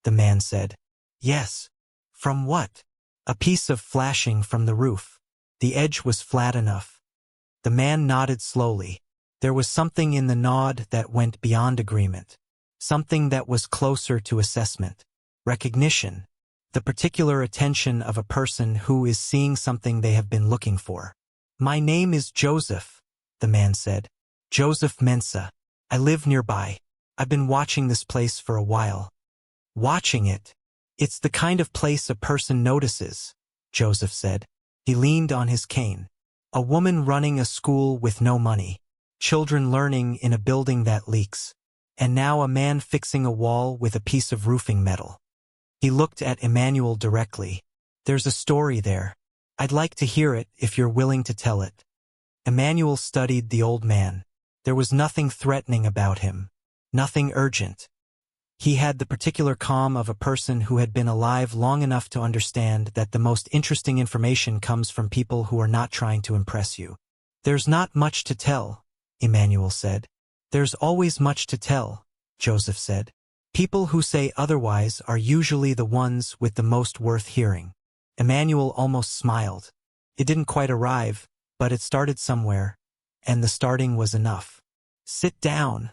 the man said. "Yes." "From what?" "A piece of flashing from the roof. The edge was flat enough." The man nodded slowly. There was something in the nod that went beyond agreement. Something that was closer to assessment. Recognition. The particular attention of a person who is seeing something they have been looking for. "My name is Joseph," the man said. "Joseph Mensah. I live nearby. I've been watching this place for a while." "Watching it? It's the kind of place a person notices," Joseph said. He leaned on his cane. "A woman running a school with no money. Children learning in a building that leaks. And now a man fixing a wall with a piece of roofing metal." He looked at Emmanuel directly. "There's a story there. I'd like to hear it if you're willing to tell it." Emmanuel studied the old man. There was nothing threatening about him. Nothing urgent. He had the particular calm of a person who had been alive long enough to understand that the most interesting information comes from people who are not trying to impress you. "There's not much to tell," Emmanuel said. "There's always much to tell," Joseph said. "People who say otherwise are usually the ones with the most worth hearing." Emmanuel almost smiled. It didn't quite arrive, but it started somewhere, and the starting was enough. "Sit down,"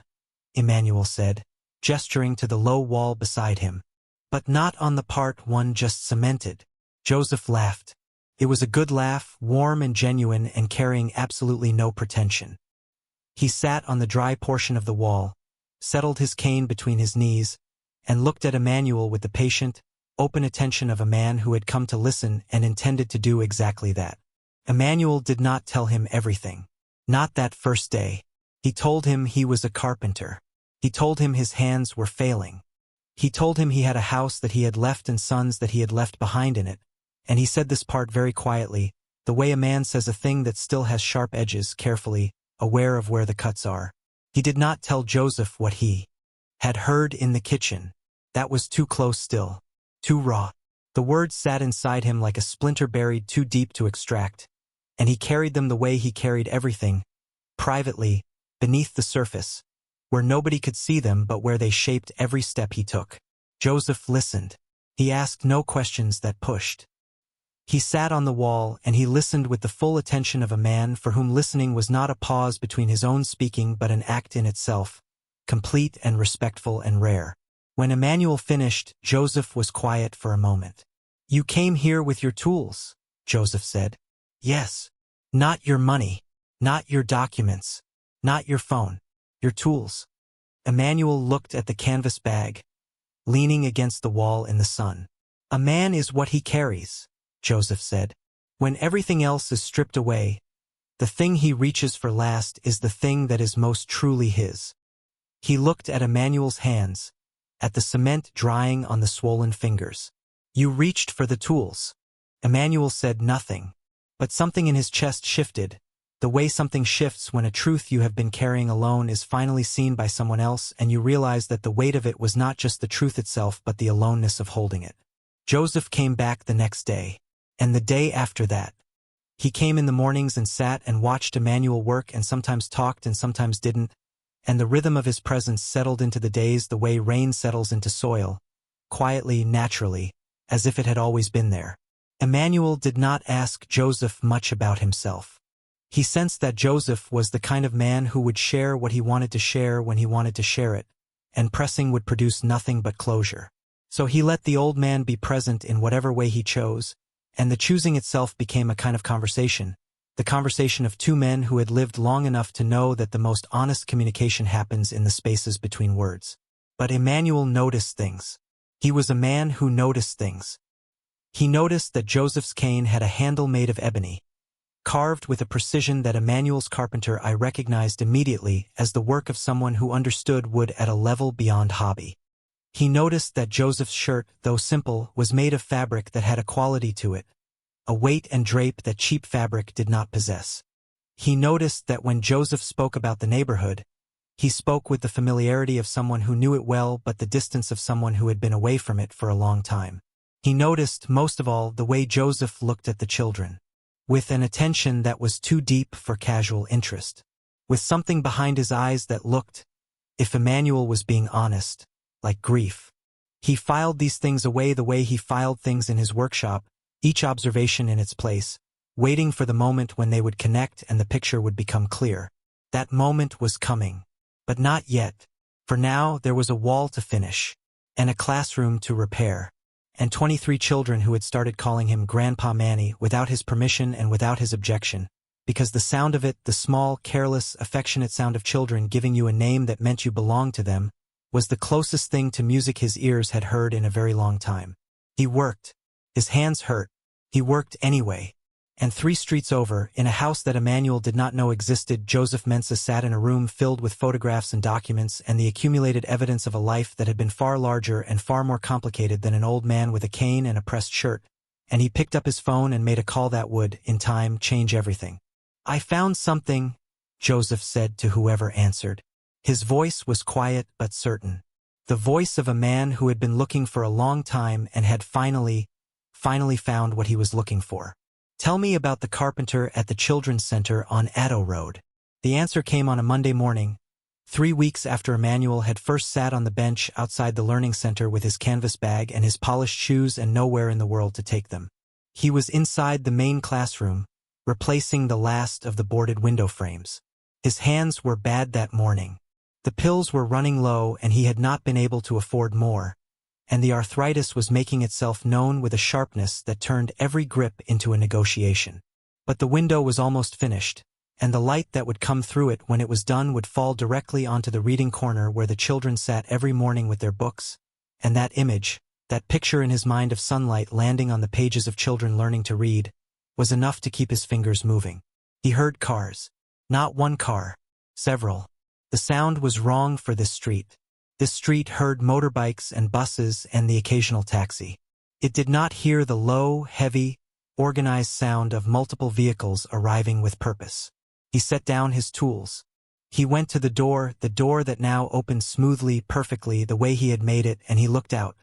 Emmanuel said, gesturing to the low wall beside him. "But not on the part one just cemented." Joseph laughed. It was a good laugh, warm and genuine and carrying absolutely no pretension. He sat on the dry portion of the wall, settled his cane between his knees, and looked at Emmanuel with the patient, open attention of a man who had come to listen and intended to do exactly that. Emmanuel did not tell him everything. Not that first day. He told him he was a carpenter. He told him his hands were failing. He told him he had a house that he had left and sons that he had left behind in it, and he said this part very quietly, the way a man says a thing that still has sharp edges, carefully, aware of where the cuts are. He did not tell Joseph what he had heard in the kitchen. That was too close still. Too raw. The words sat inside him like a splinter buried too deep to extract, and he carried them the way he carried everything, privately, beneath the surface, where nobody could see them but where they shaped every step he took. Joseph listened. He asked no questions that pushed. He sat on the wall and he listened with the full attention of a man for whom listening was not a pause between his own speaking but an act in itself, complete and respectful and rare. When Emmanuel finished, Joseph was quiet for a moment. "You came here with your tools," Joseph said. "Yes. Not your money. Not your documents. Not your phone. Your tools." Emmanuel looked at the canvas bag, leaning against the wall in the sun. "A man is what he carries," Joseph said. "When everything else is stripped away, the thing he reaches for last is the thing that is most truly his." He looked at Emmanuel's hands, at the cement drying on the swollen fingers. "You reached for the tools." Emmanuel said nothing, but something in his chest shifted, the way something shifts when a truth you have been carrying alone is finally seen by someone else and you realize that the weight of it was not just the truth itself but the aloneness of holding it. Joseph came back the next day. And the day after that. He came in the mornings and sat and watched Emmanuel work and sometimes talked and sometimes didn't, and the rhythm of his presence settled into the days the way rain settles into soil, quietly, naturally, as if it had always been there. Emmanuel did not ask Joseph much about himself. He sensed that Joseph was the kind of man who would share what he wanted to share when he wanted to share it, and pressing would produce nothing but closure. So he let the old man be present in whatever way he chose, and the choosing itself became a kind of conversation, the conversation of two men who had lived long enough to know that the most honest communication happens in the spaces between words. But Emmanuel noticed things. He was a man who noticed things. He noticed that Joseph's cane had a handle made of ebony, carved with a precision that Emmanuel's carpenter I recognized immediately as the work of someone who understood wood at a level beyond hobby. He noticed that Joseph's shirt, though simple, was made of fabric that had a quality to it, a weight and drape that cheap fabric did not possess. He noticed that when Joseph spoke about the neighborhood, he spoke with the familiarity of someone who knew it well but the distance of someone who had been away from it for a long time. He noticed, most of all, the way Joseph looked at the children, with an attention that was too deep for casual interest, with something behind his eyes that looked, if Emmanuel was being honest, like grief. He filed these things away the way he filed things in his workshop, each observation in its place, waiting for the moment when they would connect and the picture would become clear. That moment was coming. But not yet, for now there was a wall to finish, and a classroom to repair, and 23 children who had started calling him Grandpa Manny without his permission and without his objection, because the sound of it, the small, careless, affectionate sound of children giving you a name that meant you belonged to them, was the closest thing to music his ears had heard in a very long time. He worked. His hands hurt. He worked anyway. And 3 streets over, in a house that Emmanuel did not know existed, Joseph Mensah sat in a room filled with photographs and documents and the accumulated evidence of a life that had been far larger and far more complicated than an old man with a cane and a pressed shirt, and he picked up his phone and made a call that would, in time, change everything. "I found something," Joseph said to whoever answered. His voice was quiet but certain. The voice of a man who had been looking for a long time and had finally found what he was looking for. "Tell me about the carpenter at the Children's Center on Addo Road." The answer came on a Monday morning, 3 weeks after Emmanuel had first sat on the bench outside the learning center with his canvas bag and his polished shoes and nowhere in the world to take them. He was inside the main classroom, replacing the last of the boarded window frames. His hands were bad that morning. The pills were running low and he had not been able to afford more, and the arthritis was making itself known with a sharpness that turned every grip into a negotiation. But the window was almost finished, and the light that would come through it when it was done would fall directly onto the reading corner where the children sat every morning with their books, and that image, that picture in his mind of sunlight landing on the pages of children learning to read, was enough to keep his fingers moving. He heard cars. Not one car. Several. The sound was wrong for this street. This street heard motorbikes and buses and the occasional taxi. It did not hear the low, heavy, organized sound of multiple vehicles arriving with purpose. He set down his tools. He went to the door that now opened smoothly, perfectly, the way he had made it, and he looked out.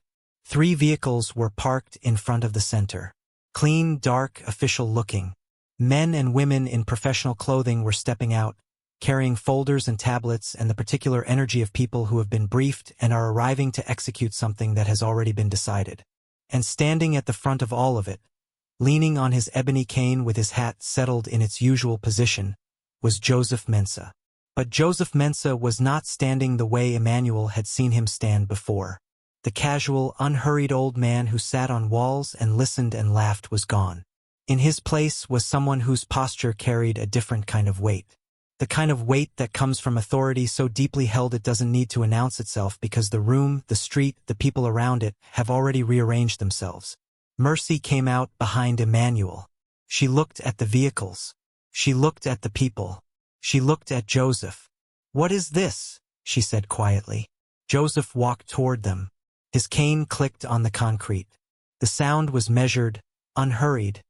3 vehicles were parked in front of the center. Clean, dark, official-looking. Men and women in professional clothing were stepping out, carrying folders and tablets and the particular energy of people who have been briefed and are arriving to execute something that has already been decided. And standing at the front of all of it, leaning on his ebony cane with his hat settled in its usual position, was Joseph Mensah. But Joseph Mensah was not standing the way Emmanuel had seen him stand before. The casual, unhurried old man who sat on walls and listened and laughed was gone. In his place was someone whose posture carried a different kind of weight. The kind of weight that comes from authority so deeply held it doesn't need to announce itself because the room, the street, the people around it have already rearranged themselves. Mercy came out behind Emmanuel. She looked at the vehicles. She looked at the people. She looked at Joseph. "What is this?" she said quietly. Joseph walked toward them. His cane clicked on the concrete. The sound was measured, unhurried,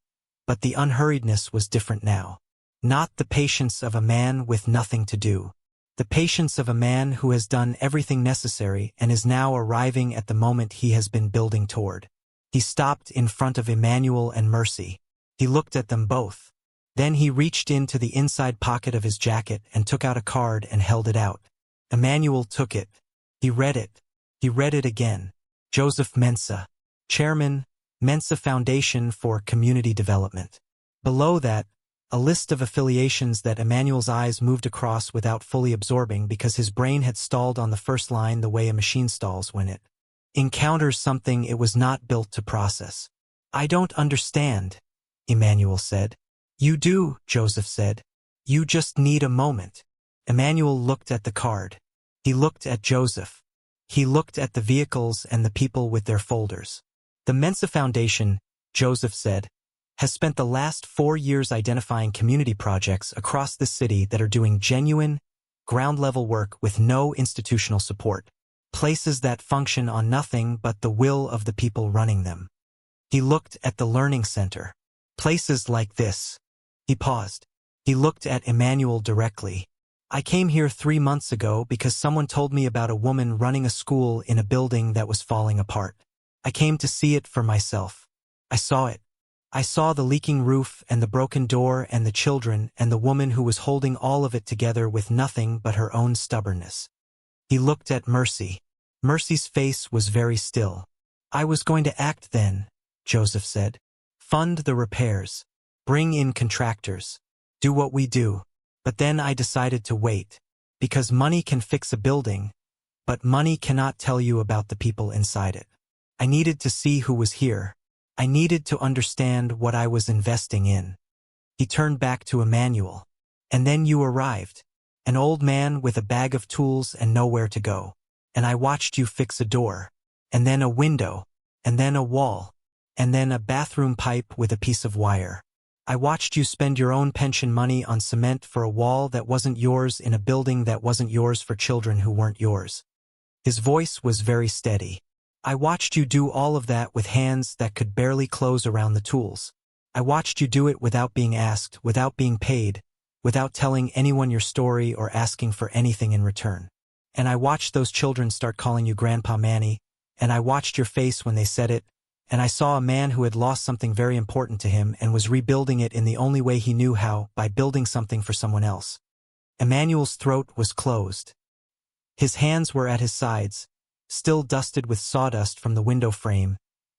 but the unhurriedness was different now. Not the patience of a man with nothing to do. The patience of a man who has done everything necessary and is now arriving at the moment he has been building toward. He stopped in front of Emmanuel and Mercy. He looked at them both. Then he reached into the inside pocket of his jacket and took out a card and held it out. Emmanuel took it. He read it. He read it again. Joseph Mensah, Chairman, Mensah Foundation for Community Development. Below that, A list of affiliations that Emmanuel's eyes moved across without fully absorbing because his brain had stalled on the first line the way a machine stalls when it encounters something it was not built to process. "I don't understand," Emmanuel said. "You do," Joseph said. "You just need a moment." Emmanuel looked at the card. He looked at Joseph. He looked at the vehicles and the people with their folders. "The Mensa Foundation," Joseph said, "has spent the last 4 years identifying community projects across the city that are doing genuine, ground-level work with no institutional support. Places that function on nothing but the will of the people running them." He looked at the learning center. "Places like this." He paused. He looked at Emmanuel directly. "I came here 3 months ago because someone told me about a woman running a school in a building that was falling apart. I came to see it for myself. I saw it. I saw the leaking roof and the broken door and the children and the woman who was holding all of it together with nothing but her own stubbornness." He looked at Mercy. Mercy's face was very still. "I was going to act then," Joseph said. "Fund the repairs. Bring in contractors. Do what we do. But then I decided to wait. Because money can fix a building, but money cannot tell you about the people inside it. I needed to see who was here. I needed to understand what I was investing in." He turned back to Emmanuel. "And then you arrived. An old man with a bag of tools and nowhere to go. And I watched you fix a door. And then a window. And then a wall. And then a bathroom pipe with a piece of wire. I watched you spend your own pension money on cement for a wall that wasn't yours in a building that wasn't yours for children who weren't yours." His voice was very steady. "I watched you do all of that with hands that could barely close around the tools. I watched you do it without being asked, without being paid, without telling anyone your story or asking for anything in return. And I watched those children start calling you Grandpa Manny, and I watched your face when they said it, and I saw a man who had lost something very important to him and was rebuilding it in the only way he knew how, by building something for someone else." Emmanuel's throat was closed. His hands were at his sides, still dusted with sawdust from the window frame,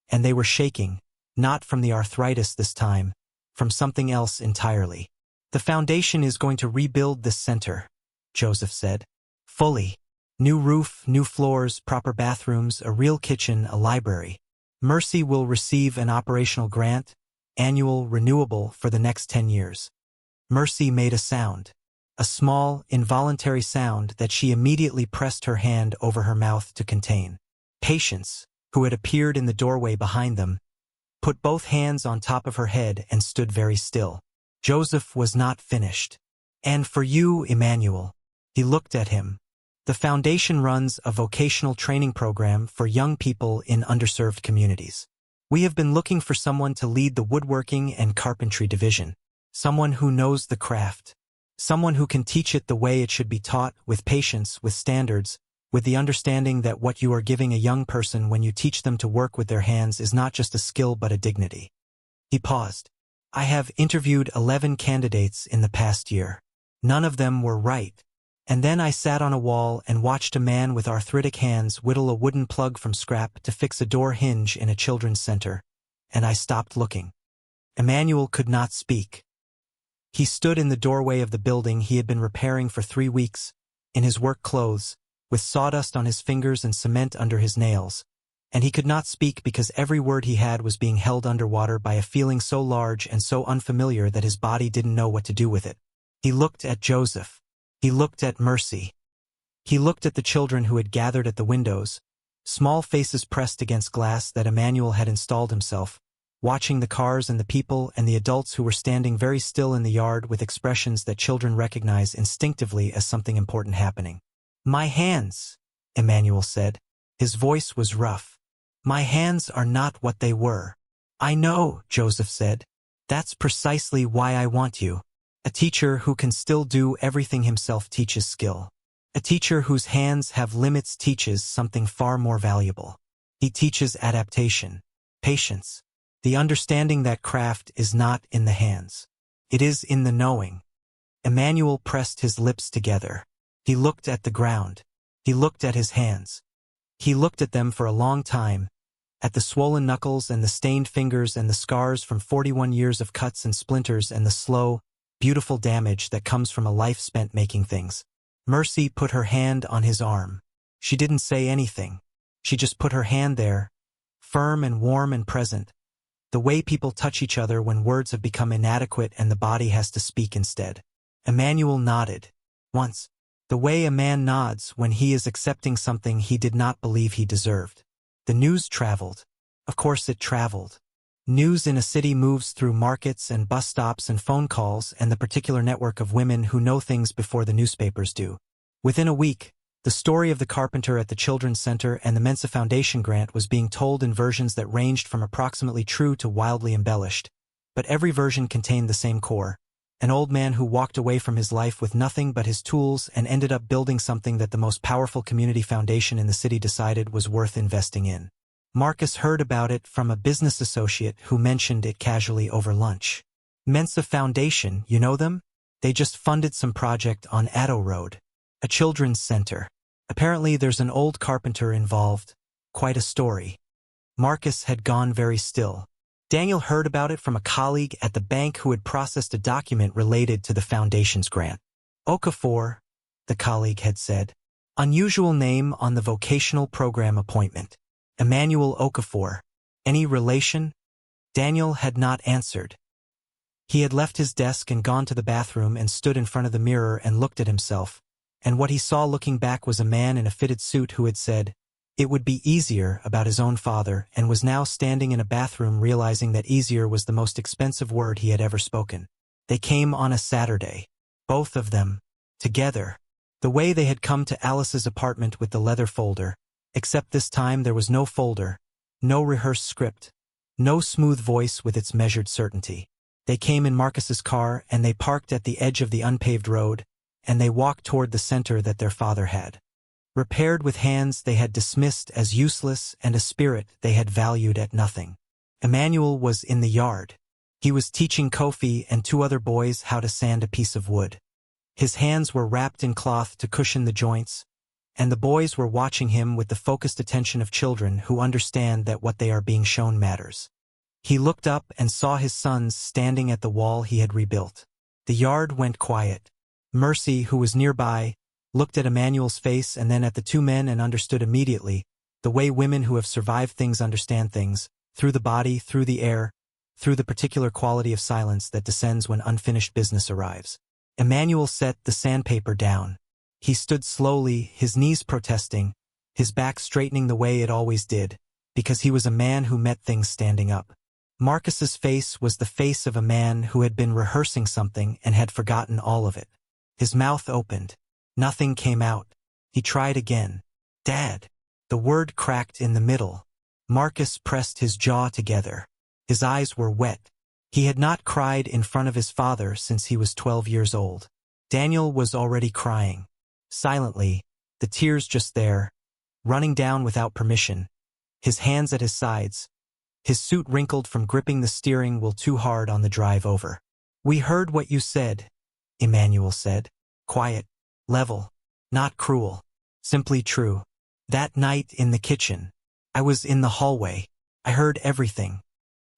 and they were shaking, not from the arthritis this time, from something else entirely. "The foundation is going to rebuild this center," Joseph said. "Fully. New roof, new floors, proper bathrooms, a real kitchen, a library. Mercy will receive an operational grant, annual, renewable, for the next 10 years. Mercy made a sound. A small, involuntary sound that she immediately pressed her hand over her mouth to contain. Patience, who had appeared in the doorway behind them, put both hands on top of her head and stood very still. Joseph was not finished. "And for you, Emmanuel," he looked at him. "The foundation runs a vocational training program for young people in underserved communities. We have been looking for someone to lead the woodworking and carpentry division, someone who knows the craft, someone who can teach it the way it should be taught, with patience, with standards, with the understanding that what you are giving a young person when you teach them to work with their hands is not just a skill but a dignity." He paused. "I have interviewed 11 candidates in the past year. None of them were right. And then I sat on a wall and watched a man with arthritic hands whittle a wooden plug from scrap to fix a door hinge in a children's center, and I stopped looking." Emmanuel could not speak. He stood in the doorway of the building he had been repairing for 3 weeks, in his work clothes, with sawdust on his fingers and cement under his nails, and he could not speak because every word he had was being held underwater by a feeling so large and so unfamiliar that his body didn't know what to do with it. He looked at Joseph. He looked at Mercy. He looked at the children who had gathered at the windows, small faces pressed against glass that Emmanuel had installed himself, watching the cars and the people and the adults who were standing very still in the yard with expressions that children recognize instinctively as something important happening. "My hands," Emmanuel said. His voice was rough. "My hands are not what they were." "I know," Joseph said. "That's precisely why I want you. A teacher who can still do everything himself teaches skill. A teacher whose hands have limits teaches something far more valuable. He teaches adaptation, patience, the understanding that craft is not in the hands. It is in the knowing." Emmanuel pressed his lips together. He looked at the ground. He looked at his hands. He looked at them for a long time, at the swollen knuckles and the stained fingers and the scars from 41 years of cuts and splinters and the slow, beautiful damage that comes from a life spent making things. Mercy put her hand on his arm. She didn't say anything. She just put her hand there, firm and warm and present. The way people touch each other when words have become inadequate and the body has to speak instead. Emmanuel nodded. Once. The way a man nods when he is accepting something he did not believe he deserved. The news traveled. Of course it traveled. News in a city moves through markets and bus stops and phone calls and the particular network of women who know things before the newspapers do. Within a week, the story of the carpenter at the Children's Center and the Mensa Foundation grant was being told in versions that ranged from approximately true to wildly embellished. But every version contained the same core. An old man who walked away from his life with nothing but his tools and ended up building something that the most powerful community foundation in the city decided was worth investing in. Marcus heard about it from a business associate who mentioned it casually over lunch. Mensa Foundation, you know them? They just funded some project on Addo Road. A children's center. Apparently there's an old carpenter involved. Quite a story. Marcus had gone very still. Daniel heard about it from a colleague at the bank who had processed a document related to the foundation's grant. Okafor, the colleague had said. Unusual name on the vocational program appointment. Emmanuel Okafor. Any relation? Daniel had not answered. He had left his desk and gone to the bathroom and stood in front of the mirror and looked at himself. And what he saw looking back was a man in a fitted suit who had said, "It would be easier," about his own father, and was now standing in a bathroom realizing that easier was the most expensive word he had ever spoken. They came on a Saturday. Both of them. Together. The way they had come to Alice's apartment with the leather folder. Except this time there was no folder. No rehearsed script. No smooth voice with its measured certainty. They came in Marcus's car and they parked at the edge of the unpaved road, and they walked toward the center that their father had. Repaired with hands they had dismissed as useless and a spirit they had valued at nothing. Emmanuel was in the yard. He was teaching Kofi and two other boys how to sand a piece of wood. His hands were wrapped in cloth to cushion the joints, and the boys were watching him with the focused attention of children who understand that what they are being shown matters. He looked up and saw his sons standing at the wall he had rebuilt. The yard went quiet. Mercy, who was nearby, looked at Emmanuel's face and then at the two men and understood immediately, the way women who have survived things understand things, through the body, through the air, through the particular quality of silence that descends when unfinished business arrives. Emmanuel set the sandpaper down. He stood slowly, his knees protesting, his back straightening the way it always did, because he was a man who met things standing up. Marcus's face was the face of a man who had been rehearsing something and had forgotten all of it. His mouth opened. Nothing came out. He tried again. "Dad." The word cracked in the middle. Marcus pressed his jaw together. His eyes were wet. He had not cried in front of his father since he was 12 years old. Daniel was already crying. Silently, the tears just there, running down without permission, his hands at his sides, his suit wrinkled from gripping the steering wheel too hard on the drive over. "We heard what you said," Emmanuel said. Quiet, level, not cruel, simply true. "That night in the kitchen. I was in the hallway. I heard everything."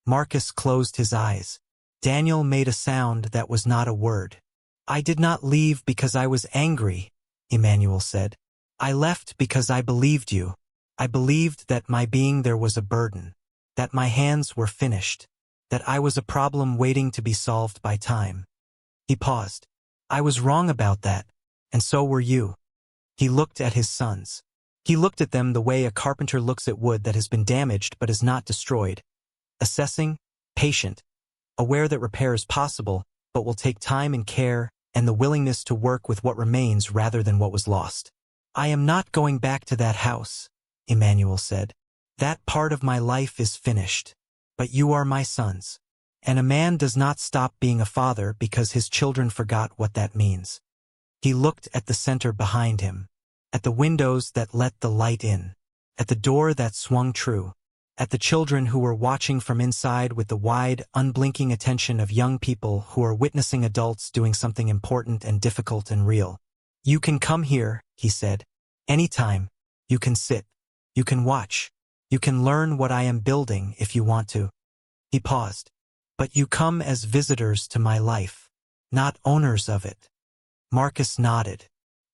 Marcus closed his eyes. Daniel made a sound that was not a word. "I did not leave because I was angry," Emmanuel said. "I left because I believed you. I believed that my being there was a burden, that my hands were finished, that I was a problem waiting to be solved by time." He paused. "I was wrong about that, and so were you." He looked at his sons. He looked at them the way a carpenter looks at wood that has been damaged but is not destroyed. Assessing, patient, aware that repair is possible, but will take time and care, and the willingness to work with what remains rather than what was lost. "I am not going back to that house," Emmanuel said. "That part of my life is finished. But you are my sons. And a man does not stop being a father because his children forgot what that means." He looked at the center behind him, at the windows that let the light in, at the door that swung true, at the children who were watching from inside with the wide, unblinking attention of young people who are witnessing adults doing something important and difficult and real. "You can come here," he said. "Anytime. You can sit. You can watch. You can learn what I am building if you want to." He paused. "But you come as visitors to my life. not owners of it. Marcus nodded.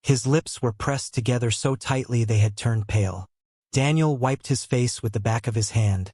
His lips were pressed together so tightly they had turned pale. Daniel wiped his face with the back of his hand.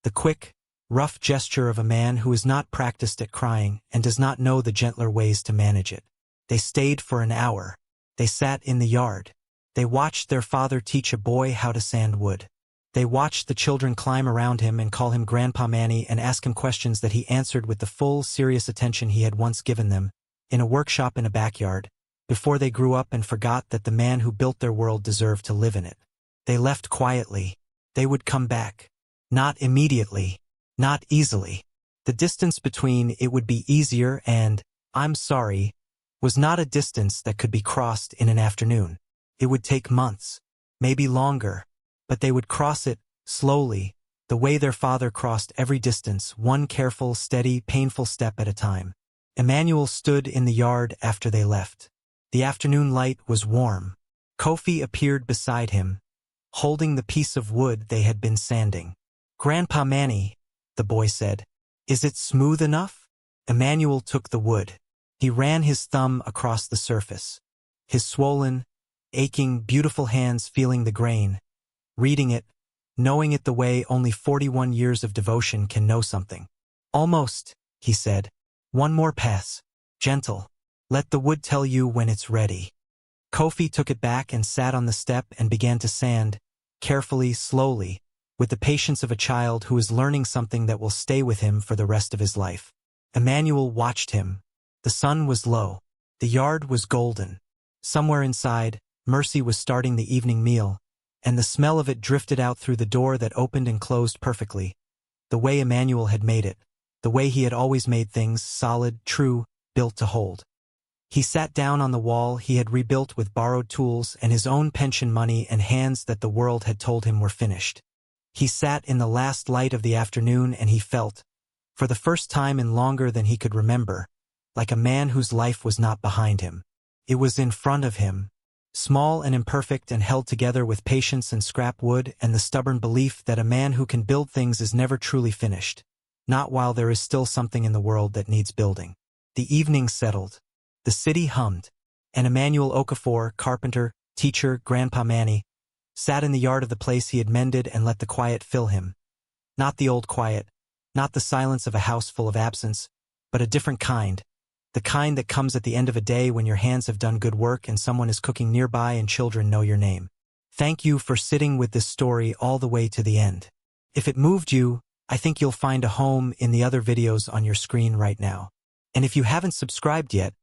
The quick, rough gesture of a man who is not practiced at crying and does not know the gentler ways to manage it. They stayed for an hour. They sat in the yard. They watched their father teach a boy how to sand wood. They watched the children climb around him and call him Grandpa Manny and ask him questions that he answered with the full, serious attention he had once given them, in a workshop in a backyard, before they grew up and forgot that the man who built their world deserved to live in it. They left quietly. They would come back. Not immediately. Not easily. The distance between "it would be easier" and "I'm sorry" was not a distance that could be crossed in an afternoon. It would take months, maybe longer, but they would cross it, slowly, the way their father crossed every distance, one careful, steady, painful step at a time. Emmanuel stood in the yard after they left. The afternoon light was warm. Kofi appeared beside him, holding the piece of wood they had been sanding. "Grandpa Manny," the boy said, "is it smooth enough?" Emmanuel took the wood. He ran his thumb across the surface. His swollen, aching, beautiful hands feeling the grain, reading it, knowing it the way only 41 years of devotion can know something. "Almost," he said. "One more pass. Gentle. Let the wood tell you when it's ready." Kofi took it back and sat on the step and began to sand, carefully, slowly, with the patience of a child who is learning something that will stay with him for the rest of his life. Emmanuel watched him. The sun was low. The yard was golden. Somewhere inside, Mercy was starting the evening meal, and the smell of it drifted out through the door that opened and closed perfectly, the way Emmanuel had made it, the way he had always made things, solid, true, built to hold. He sat down on the wall he had rebuilt with borrowed tools and his own pension money and hands that the world had told him were finished. He sat in the last light of the afternoon and he felt, for the first time in longer than he could remember, like a man whose life was not behind him. It was in front of him, small and imperfect and held together with patience and scrap wood and the stubborn belief that a man who can build things is never truly finished, not while there is still something in the world that needs building. The evening settled. The city hummed, and Emmanuel Okafor, carpenter, teacher, Grandpa Manny, sat in the yard of the place he had mended and let the quiet fill him. Not the old quiet, not the silence of a house full of absence, but a different kind, the kind that comes at the end of a day when your hands have done good work and someone is cooking nearby and children know your name. Thank you for sitting with this story all the way to the end. If it moved you, I think you'll find a home in the other videos on your screen right now. And if you haven't subscribed yet,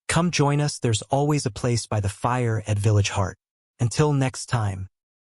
come join us. There's always a place by the fire at Village Heart. Until next time.